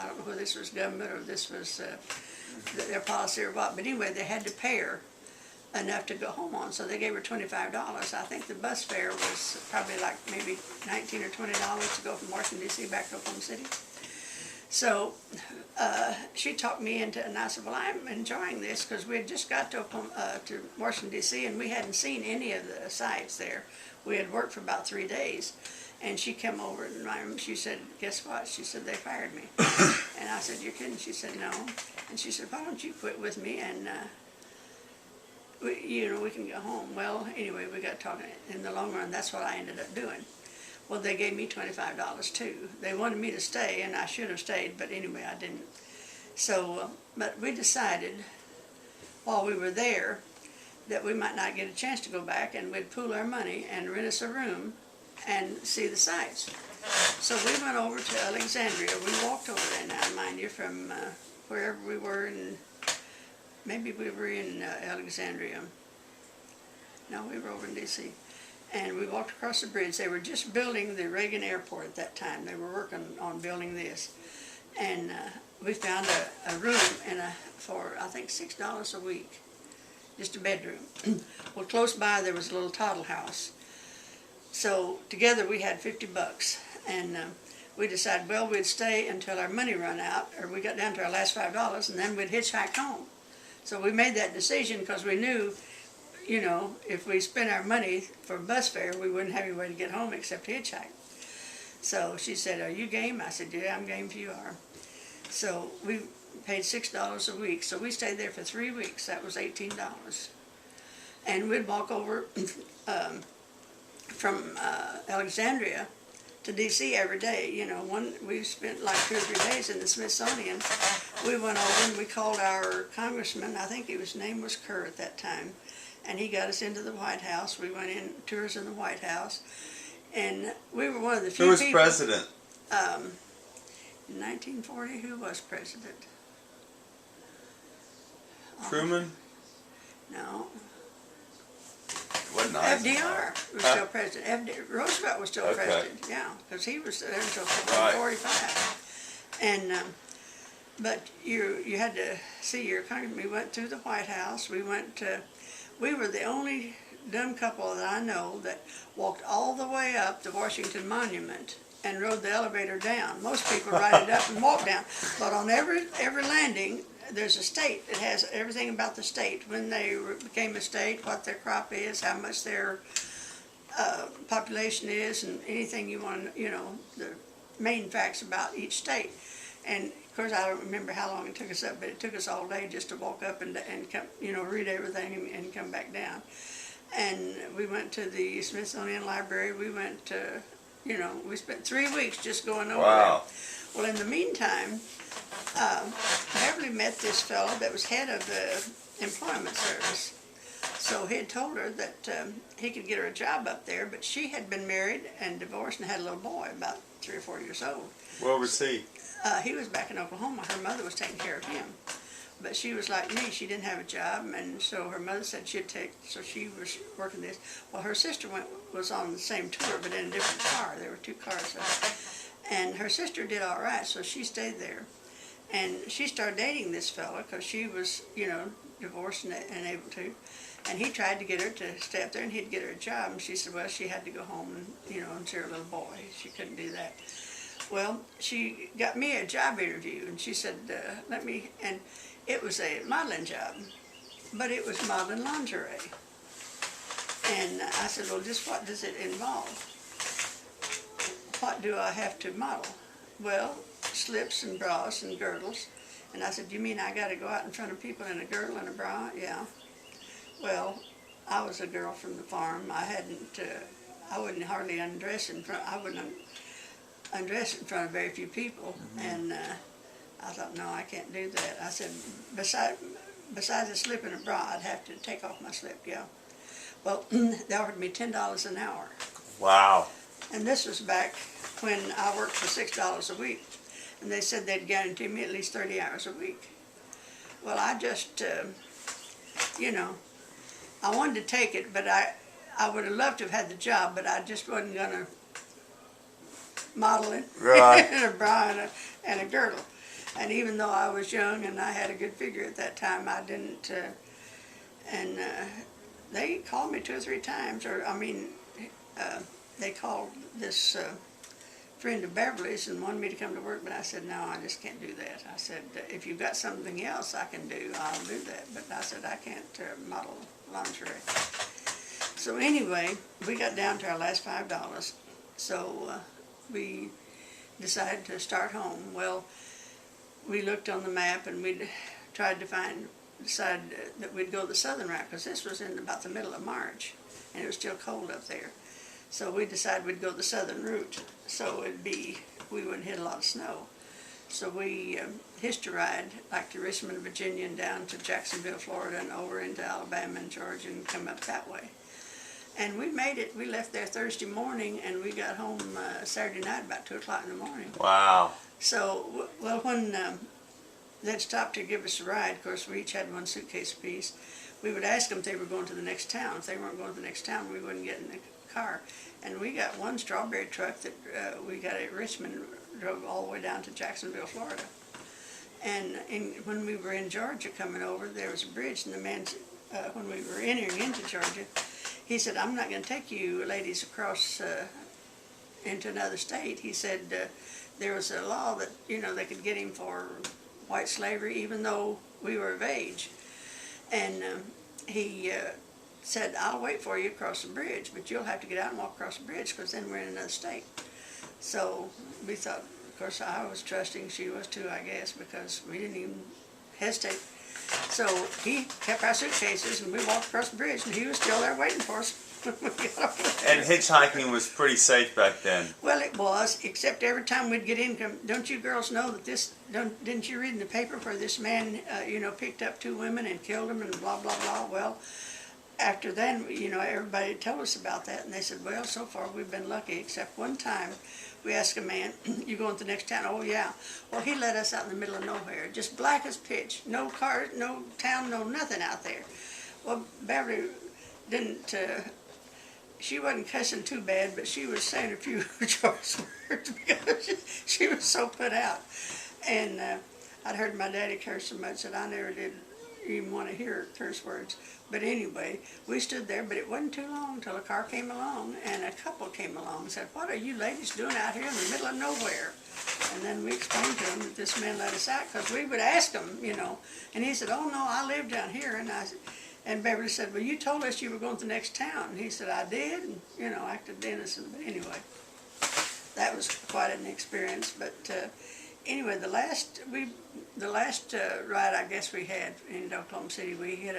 don't know whether this was government or this was their policy or what. But anyway, they had to pay her enough to go home on. So they gave her $25. I think the bus fare was probably like maybe $19 or $20 to go from Washington, D.C. back to Oklahoma City. So she talked me into, and I said, well, I'm enjoying this, because we had just got to Washington, D.C., and we hadn't seen any of the sites there. We had worked for about 3 days, and she came over in my room. She said, guess what? She said, they fired me. And I said, you're kidding? She said, no. And she said, why don't you quit with me, and we can go home. Well, anyway, we got talking. In the long run, that's what I ended up doing. Well, they gave me $25 too. They wanted me to stay, and I should have stayed, but anyway, I didn't. So, but we decided while we were there that we might not get a chance to go back, and we'd pool our money and rent us a room and see the sights. So we went over to Alexandria. We walked over there now, mind you, from wherever we were, and maybe we were in Alexandria. No, we were over in D.C. And we walked across the bridge. They were just building the Reagan Airport at that time. They were working on building this. And we found a room for, I think, $6 a week, just a bedroom. Well, close by there was a little Toddle House. So together we had $50. And we decided, well, we'd stay until our money run out, or we got down to our last $5, and then we'd hitchhike home. So we made that decision because we knew, you know, if we spent our money for bus fare, we wouldn't have any way to get home except hitchhike. So she said, are you game? I said, yeah, I'm game if you are. So we paid $6 a week. So we stayed there for 3 weeks. That was $18. And we'd walk over from Alexandria to D.C. every day. You know, we spent like 2 or 3 days in the Smithsonian. We went over and we called our congressman. I think his name was Kerr at that time. And he got us into the White House. We went in tours in the White House. And we were one of the few people. Who was president? In 1940, who was president? Truman? No. Wasn't FDR was still president. Roosevelt was still president, yeah, because he was there until 45. And but you had to see your congressman. We went through the White House. We were the only dumb couple that I know that walked all the way up the Washington Monument and rode the elevator down. Most people ride it up and walk down, but on every landing, there's a state that has everything about the state, when they became a state, what their crop is, how much their population is, and anything you want to, you know, the main facts about each state. And of course, I don't remember how long it took us up, but it took us all day just to walk up and come, you know, read everything and come back down. And we went to the Smithsonian Library. We went to, you know, we spent 3 weeks just going over there. Well, in the meantime, Beverly met this fellow that was head of the employment service. So he had told her that he could get her a job up there, but she had been married and divorced and had a little boy about 3 or 4 years old. Where was he? He was back in Oklahoma. Her mother was taking care of him. But she was like me. She didn't have a job, and so her mother said she'd take, so she was working this. Well, her sister was on the same tour, but in a different car. There were 2 cars there. And her sister did all right, so she stayed there. And she started dating this fella because she was, you know, divorced and able to. And he tried to get her to stay up there, and he'd get her a job. And she said, well, she had to go home and, you know, and see her little boy. She couldn't do that. Well, she got me a job interview, and she said, let me, and it was a modeling job, but it was modeling lingerie. And I said, well, just what does it involve? What do I have to model? Well, slips and bras and girdles. And I said, you mean I got to go out in front of people in a girdle and a bra? Yeah. Well, I was a girl from the farm. I wouldn't hardly undress in front, I wouldn't undress in front of very few people. And I thought, no, I can't do that. I said, besides a slip and a bra, I'd have to take off my slip, yeah. Well, they offered me $10 an hour. Wow. And this was back when I worked for $6 a week. And they said they'd guarantee me at least 30 hours a week. Well, I just, you know, I wanted to take it, but I would have loved to have had the job, but I just wasn't going to model it in a bra and a girdle. And even though I was young and I had a good figure at that time, I didn't, and they called me 2 or 3 times, or I mean, they called this friend of Beverly's and wanted me to come to work, but I said, no, I just can't do that. I said, if you've got something else I can do, I'll do that. But I said, I can't model lingerie. So anyway, we got down to our last $5. So we decided to start home. Well, we looked on the map and we tried to decide that we'd go the southern route, because this was in about the middle of March and it was still cold up there. So we decided we'd go the southern route, so we wouldn't hit a lot of snow. So we hitched a ride like to Richmond, Virginia, and down to Jacksonville, Florida, and over into Alabama and Georgia, and come up that way. And we made it. We left there Thursday morning, and we got home Saturday night about 2 o'clock in the morning. Wow. So, well, when they'd stop to give us a ride, of course, we each had 1 suitcase apiece, we would ask them if they were going to the next town. If they weren't going to the next town, we wouldn't get in the car. And we got 1 strawberry truck that we got at Richmond, drove all the way down to Jacksonville, Florida. And when we were in Georgia coming over, there was a bridge, and the man, when we were entering into Georgia, he said, I'm not going to take you ladies across into another state. He said there was a law that, you know, they could get him for white slavery even though we were of age. And he said, I'll wait for you across the bridge, but you'll have to get out and walk across the bridge because then we're in another state. So we thought, of course, I was trusting, she was too, I guess, because we didn't even hesitate. So he kept our suitcases and we walked across the bridge and he was still there waiting for us. When we got over there. And hitchhiking was pretty safe back then. Well, it was, except every time we'd get in, don't you girls know that didn't you read in the paper where this man, picked up 2 women and killed them and blah, blah, blah. Well, after then, everybody told us about that and they said, well, so far we've been lucky, except one time we asked a man, you going to the next town? Oh, yeah. Well, he let us out in the middle of nowhere, just black as pitch, no cars, no town, no nothing out there. Well, Beverly didn't, she wasn't cussing too bad, but she was saying a few choice words because she was so put out. And I'd heard my daddy curse so much that I never did even want to hear curse words. But anyway, we stood there, but it wasn't too long until a car came along and a couple came along and said, what are you ladies doing out here in the middle of nowhere? And then we explained to him that this man let us out because we would ask him, and he said, oh no, I live down here. And Beverly said, well, you told us you were going to the next town. And he said, I did, and, acted innocent. But anyway, that was quite an experience. But anyway, the last ride I guess we had in Oklahoma City, we hit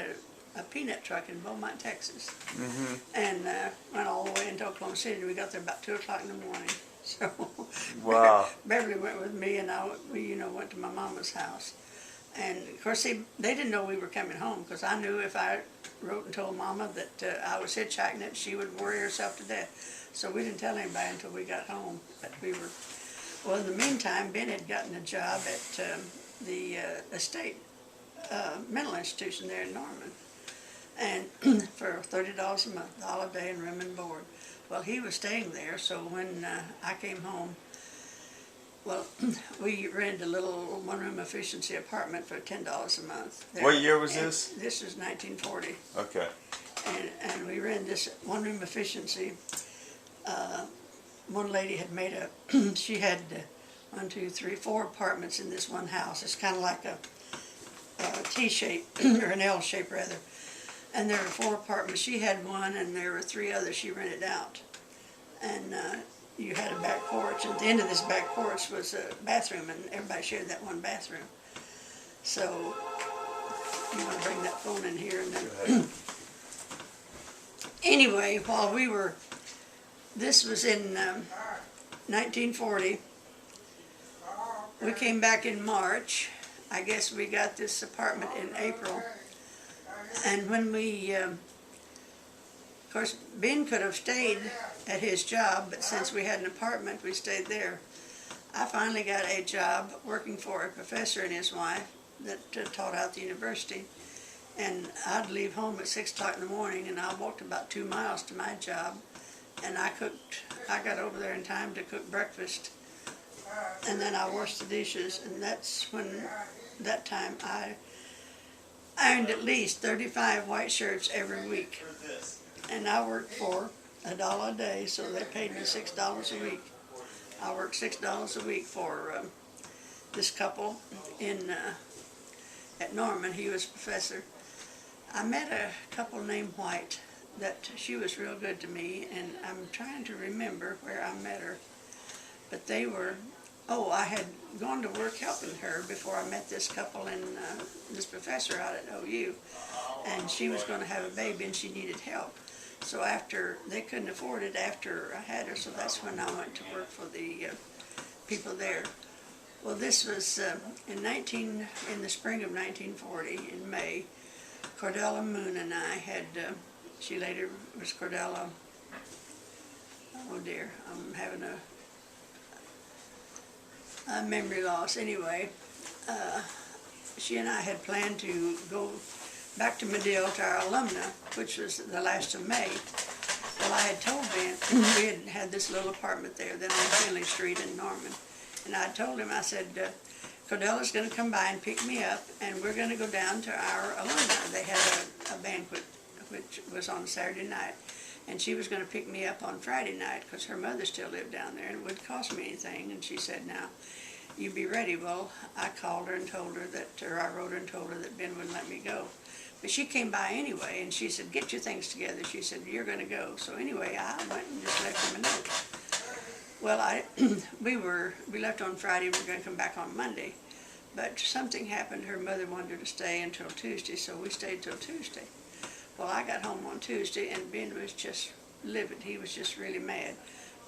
a peanut truck in Beaumont, Texas. Mm-hmm. And went all the way into Oklahoma City. We got there about 2 o'clock in the morning. So wow. Beverly went with me, and we went to my mama's house. And, of course, they didn't know we were coming home because I knew if I wrote and told Mama that I was hitchhiking it, she would worry herself to death. So we didn't tell anybody until we got home that we were. Well, in the meantime, Ben had gotten a job at the estate mental institution there in Norman, and for $30 a month, holiday and room and board. Well, he was staying there, so when I came home, well, we rented a little one-room efficiency apartment for $10 a month. There. What year was this? This was 1940. Okay. And we rented this one-room efficiency. One lady had made she had 1, 2, 3, 4 apartments in this one house. It's kind of like a T-shape, or an L shape rather. And there were 4 apartments. She had one, and there were 3 others she rented out. And you had a back porch. At the end of this back porch was a bathroom, and everybody shared that one bathroom. So you want to bring that phone in here, and then anyway, while we were, this was in 1940. We came back in March. I guess we got this apartment in April. And when we, of course, Ben could have stayed at his job, but since we had an apartment, we stayed there. I finally got a job working for a professor and his wife that taught out at the university. And I'd leave home at 6 o'clock in the morning, and I walked about 2 miles to my job. And I got over there in time to cook breakfast. And then I washed the dishes, and that's when, that time, I earned at least 35 white shirts every week. And I worked for $1 a day, so they paid me $6 a week. I worked $6 a week for this couple at Norman. He was a professor. I met a couple named White that she was real good to me, and I'm trying to remember where I met her. But they were, I had gone to work helping her before I met this couple and this professor out at OU. And she was going to have a baby and she needed help. So after, they couldn't afford it after I had her, so that's when I went to work for the people there. Well, this was in the spring of 1940, in May. Cordella Moon and I had, she later was Cordella, oh dear, I'm having a memory loss. Anyway, she and I had planned to go back to Medill to our alumna, which was the last of May. Well, I had told Ben, we had this little apartment there, then on Finley Street in Norman. And I told him, I said, Cordella's going to come by and pick me up, and we're going to go down to our alumna. They had a banquet, which was on Saturday night. And she was going to pick me up on Friday night because her mother still lived down there, and it wouldn't cost me anything. And she said, now, you be ready. Well, I called her and told her that, or I wrote her and told her that Ben wouldn't let me go. But she came by anyway, and she said, get your things together. She said, you're going to go. So anyway, I went and just left him a note. Well, we left on Friday, we were going to come back on Monday. But something happened, her mother wanted her to stay until Tuesday, so we stayed till Tuesday. Well, I got home on Tuesday, and Ben was just livid. He was just really mad.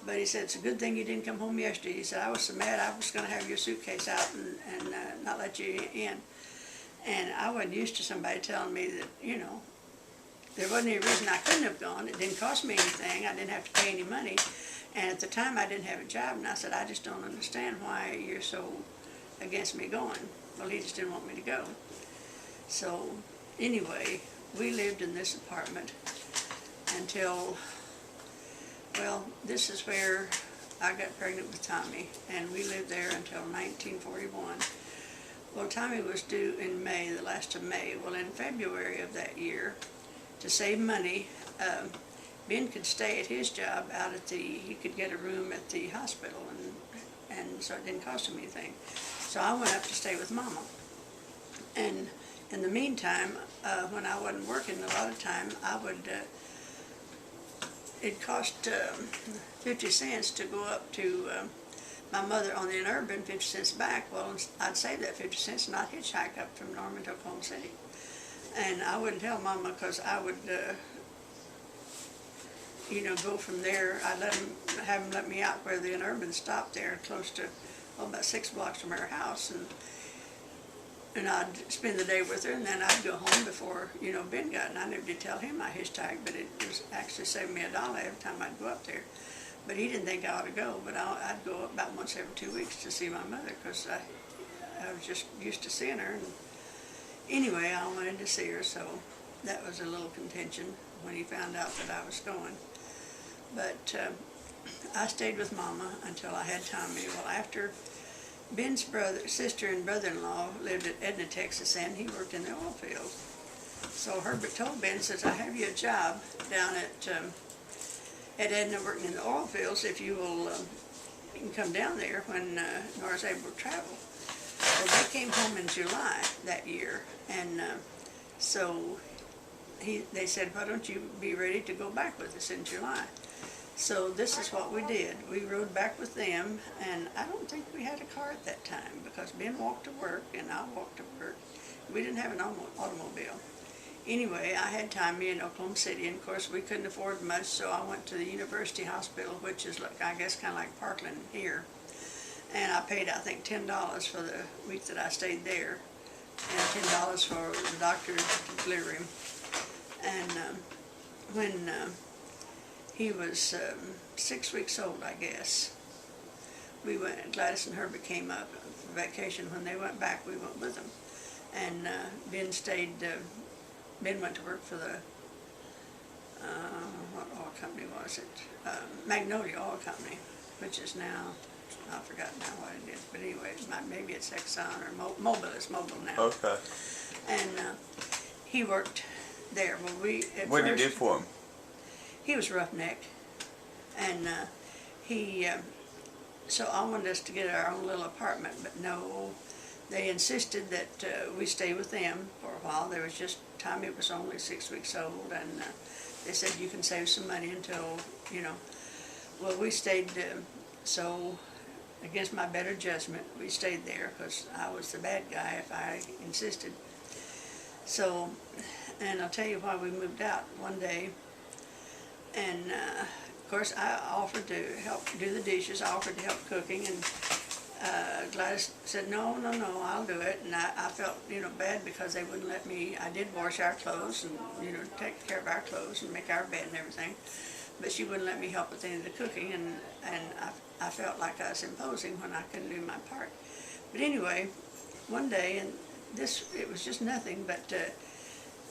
But he said, it's a good thing you didn't come home yesterday. He said, I was so mad I was going to have your suitcase out and not let you in. And I wasn't used to somebody telling me that, there wasn't any reason I couldn't have gone. It didn't cost me anything. I didn't have to pay any money. And at the time, I didn't have a job, and I said, I just don't understand why you're so against me going. Well, he just didn't want me to go. So, anyway, we lived in this apartment until, well, this is where I got pregnant with Tommy, and we lived there until 1941. Well, Tommy was due in May, the last of May. Well, in February of that year, to save money, Ben could stay at his job out at he could get a room at the hospital, and so it didn't cost him anything. So I went up to stay with Mama. And in the meantime, when I wasn't working a lot of time, it cost 50 cents to go up to my mother on the Interurban, 50 cents back. Well, I'd save that 50 cents and I'd hitchhike up from Norman to Oklahoma City. And I wouldn't tell Mama because I would, go from there. I'd have them let me out where the Interurban stopped there, close to, about 6 blocks from her house. And I'd spend the day with her, and then I'd go home before, Ben got, and I never did tell him I hitchhiked, but it was actually saved me $1 every time I'd go up there. But he didn't think I ought to go, but I'd go up about once every 2 weeks to see my mother, because I was just used to seeing her. And anyway, I wanted to see her, so that was a little contention when he found out that I was going. But I stayed with Mama until I had Tommy. Well, after Ben's sister and brother-in-law lived at Edna, Texas, and he worked in the oil field. So Herbert told Ben, says, I have you a job down at Edna working in the oil fields if you will, you can come down there when Nora's able to travel. Well, they came home in July that year, and so they said, why don't you be ready to go back with us in July? So this is what we did. We rode back with them, and I don't think we had a car at that time because Ben walked to work and I walked to work. We didn't have an automobile. Anyway, I had Tommy in Oklahoma City, and of course we couldn't afford much, so I went to the University Hospital, which is, like, I guess, kind of like Parkland here. And I paid, I think, $10 for the week that I stayed there, and $10 for the doctor to deliver him. And when he was 6 weeks old, I guess, we went, Gladys and Herbert came up for vacation. When they went back, we went with them. And Ben stayed, Ben went to work for the, what oil company was it? Magnolia Oil Company, which is now, I've forgotten now what it is, but anyway, maybe it's Exxon or Mobil. It's Mobil now. Okay. And he worked there. Well, what did you do for him? He was roughneck, and so I wanted us to get our own little apartment, but no, they insisted that we stay with them for a while. There was just, Tommy was only 6 weeks old, and they said you can save some money until, well, we stayed, so against my better judgment, we stayed there because I was the bad guy if I insisted. So, and I'll tell you why we moved out one day. And of course, I offered to help do the dishes. I offered to help cooking, and Gladys said, no, I'll do it. And I felt, bad because they wouldn't let me. I did wash our clothes and, take care of our clothes and make our bed and everything. But she wouldn't let me help with any of the cooking, and I felt like I was imposing when I couldn't do my part. But anyway, one day, and it was just nothing, but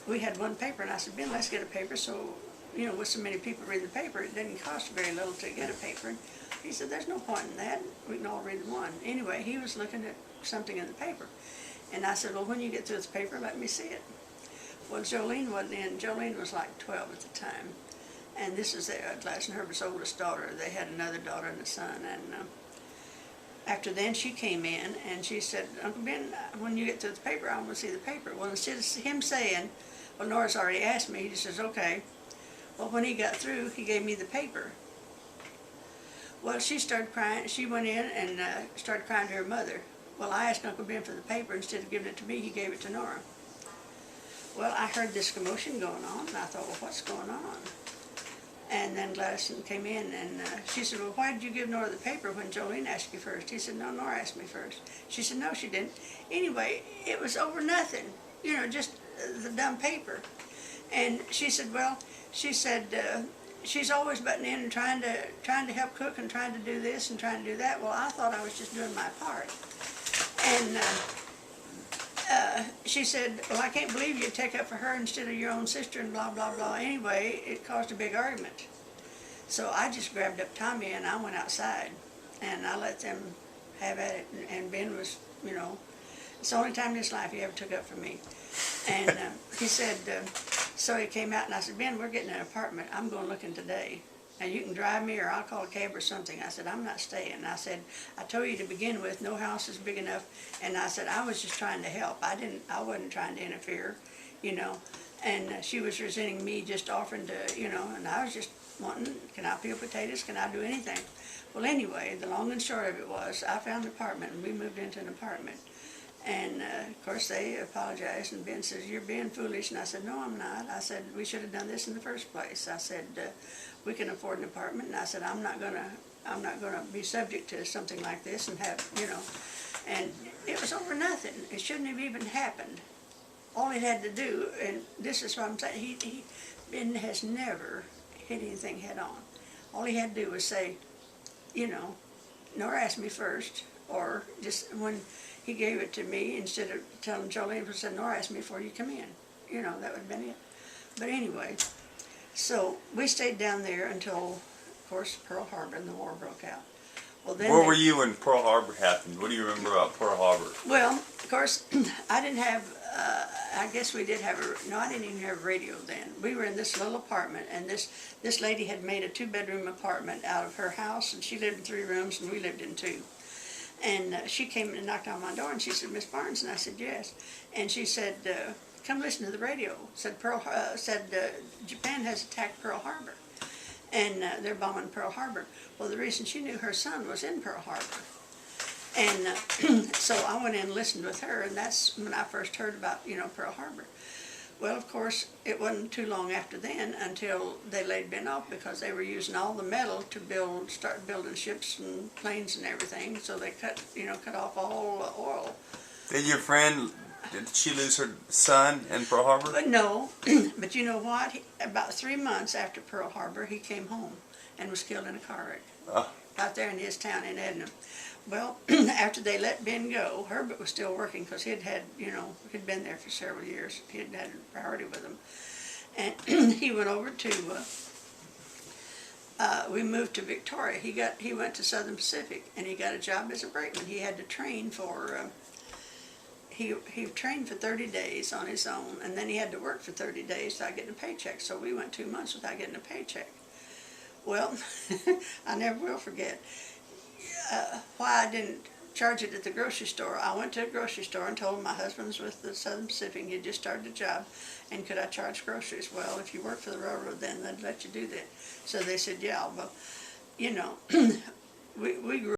we had one paper, and I said, Ben, let's get a paper. So, with so many people reading the paper, it didn't cost very little to get a paper. And he said, there's no point in that. We can all read one. Anyway, he was looking at something in the paper. And I said, well, when you get through the paper, let me see it. Well, Jolene wasn't in. Jolene was like 12 at the time. And this is Gladys and Herbert's oldest daughter. They had another daughter and a son. And after then, she came in, and she said, Uncle Ben, when you get through the paper, I want to see the paper. Well, instead of him saying, Well, Nora's already asked me. He says, okay. Well, when he got through, he gave me the paper. Well, she started crying. She went in and started crying to her mother. Well, I asked Uncle Ben for the paper. Instead of giving it to me, he gave it to Nora. Well, I heard this commotion going on, and I thought, well, what's going on? And then Gladys came in, and she said, well, why did you give Nora the paper when Jolene asked you first? He said, no, Nora asked me first. She said, no, she didn't. Anyway, it was over nothing, you know, just the dumb paper. And she said, well, she said, she's always butting in and trying to help cook and trying to do this and trying to do that. Well, I thought I was just doing my part. And she said, well, I can't believe you take up for her instead of your own sister and blah, blah, blah. Anyway, it caused a big argument. So I just grabbed up Tommy and I went outside and I let them have at it. And Ben was, you know, it's the only time in his life he ever took up for me. And he said, so he came out and I said, Ben, we're getting an apartment. I'm going looking today. Now you can drive me or I'll call a cab or something. I said, I'm not staying. And I said, I told you to begin with, no house is big enough. And I said, I was just trying to help. I wasn't trying to interfere, you know. And she was resenting me just offering to, you know, and I was just wanting, can I peel potatoes? Can I do anything? Well, anyway, the long and short of it was, I found an apartment and we moved into an apartment. And, of course, they apologized, and Ben says, you're being foolish. And I said, no, I'm not. I said, we should have done this in the first place. I said, we can afford an apartment. And I said, I'm not gonna be subject to something like this and have, you know. And it was over nothing. It shouldn't have even happened. All he had to do, and this is what I'm saying, Ben has never hit anything head on. All he had to do was say, you know, Nora asked me first, or just when he gave it to me, instead of telling Jolene, he said, Nora asked me before you come in. You know, that would have been it. But anyway, so we stayed down there until, of course, Pearl Harbor and the war broke out. Well, then Where were you when Pearl Harbor happened? What do you remember about Pearl Harbor? Well, of course, I didn't have, I guess we did have no, I didn't even have a radio then. We were in this little apartment, and this lady had made a 2-bedroom apartment out of her house, and she lived in 3 rooms, and we lived in 2. And she came and knocked on my door, and she said, Miss Barnes, and I said, yes. And she said, come listen to the radio. Said Japan has attacked Pearl Harbor, and they're bombing Pearl Harbor. Well, the reason she knew her son was in Pearl Harbor. And so I went in and listened with her, and that's when I first heard about, you know, Pearl Harbor. Well, of course, it wasn't too long after then until they laid Ben off, because they were using all the metal to start building ships and planes and everything. So they cut off all oil. Did your friend, did she lose her son in Pearl Harbor? But no, but you know what? About 3 months after Pearl Harbor, he came home and was killed in a car wreck out there in his town in Edna. Well, after they let Ben go, Herbert was still working, because he'd been there for several years. He'd had a priority with him. And he went over to, we moved to Victoria. He went to Southern Pacific, and he got a job as a brakeman. He had to train for, he trained for 30 days on his own, and then he had to work for 30 days without getting a paycheck. So we went 2 months without getting a paycheck. Well, I never will forget. Why I didn't charge it at the grocery store. I went to a grocery store and told them my husband was with the Southern Pacific. He had just started a job, and could I charge groceries? Well, if you work for the railroad, then they'd let you do that. So they said, yeah. Well, you know, we grew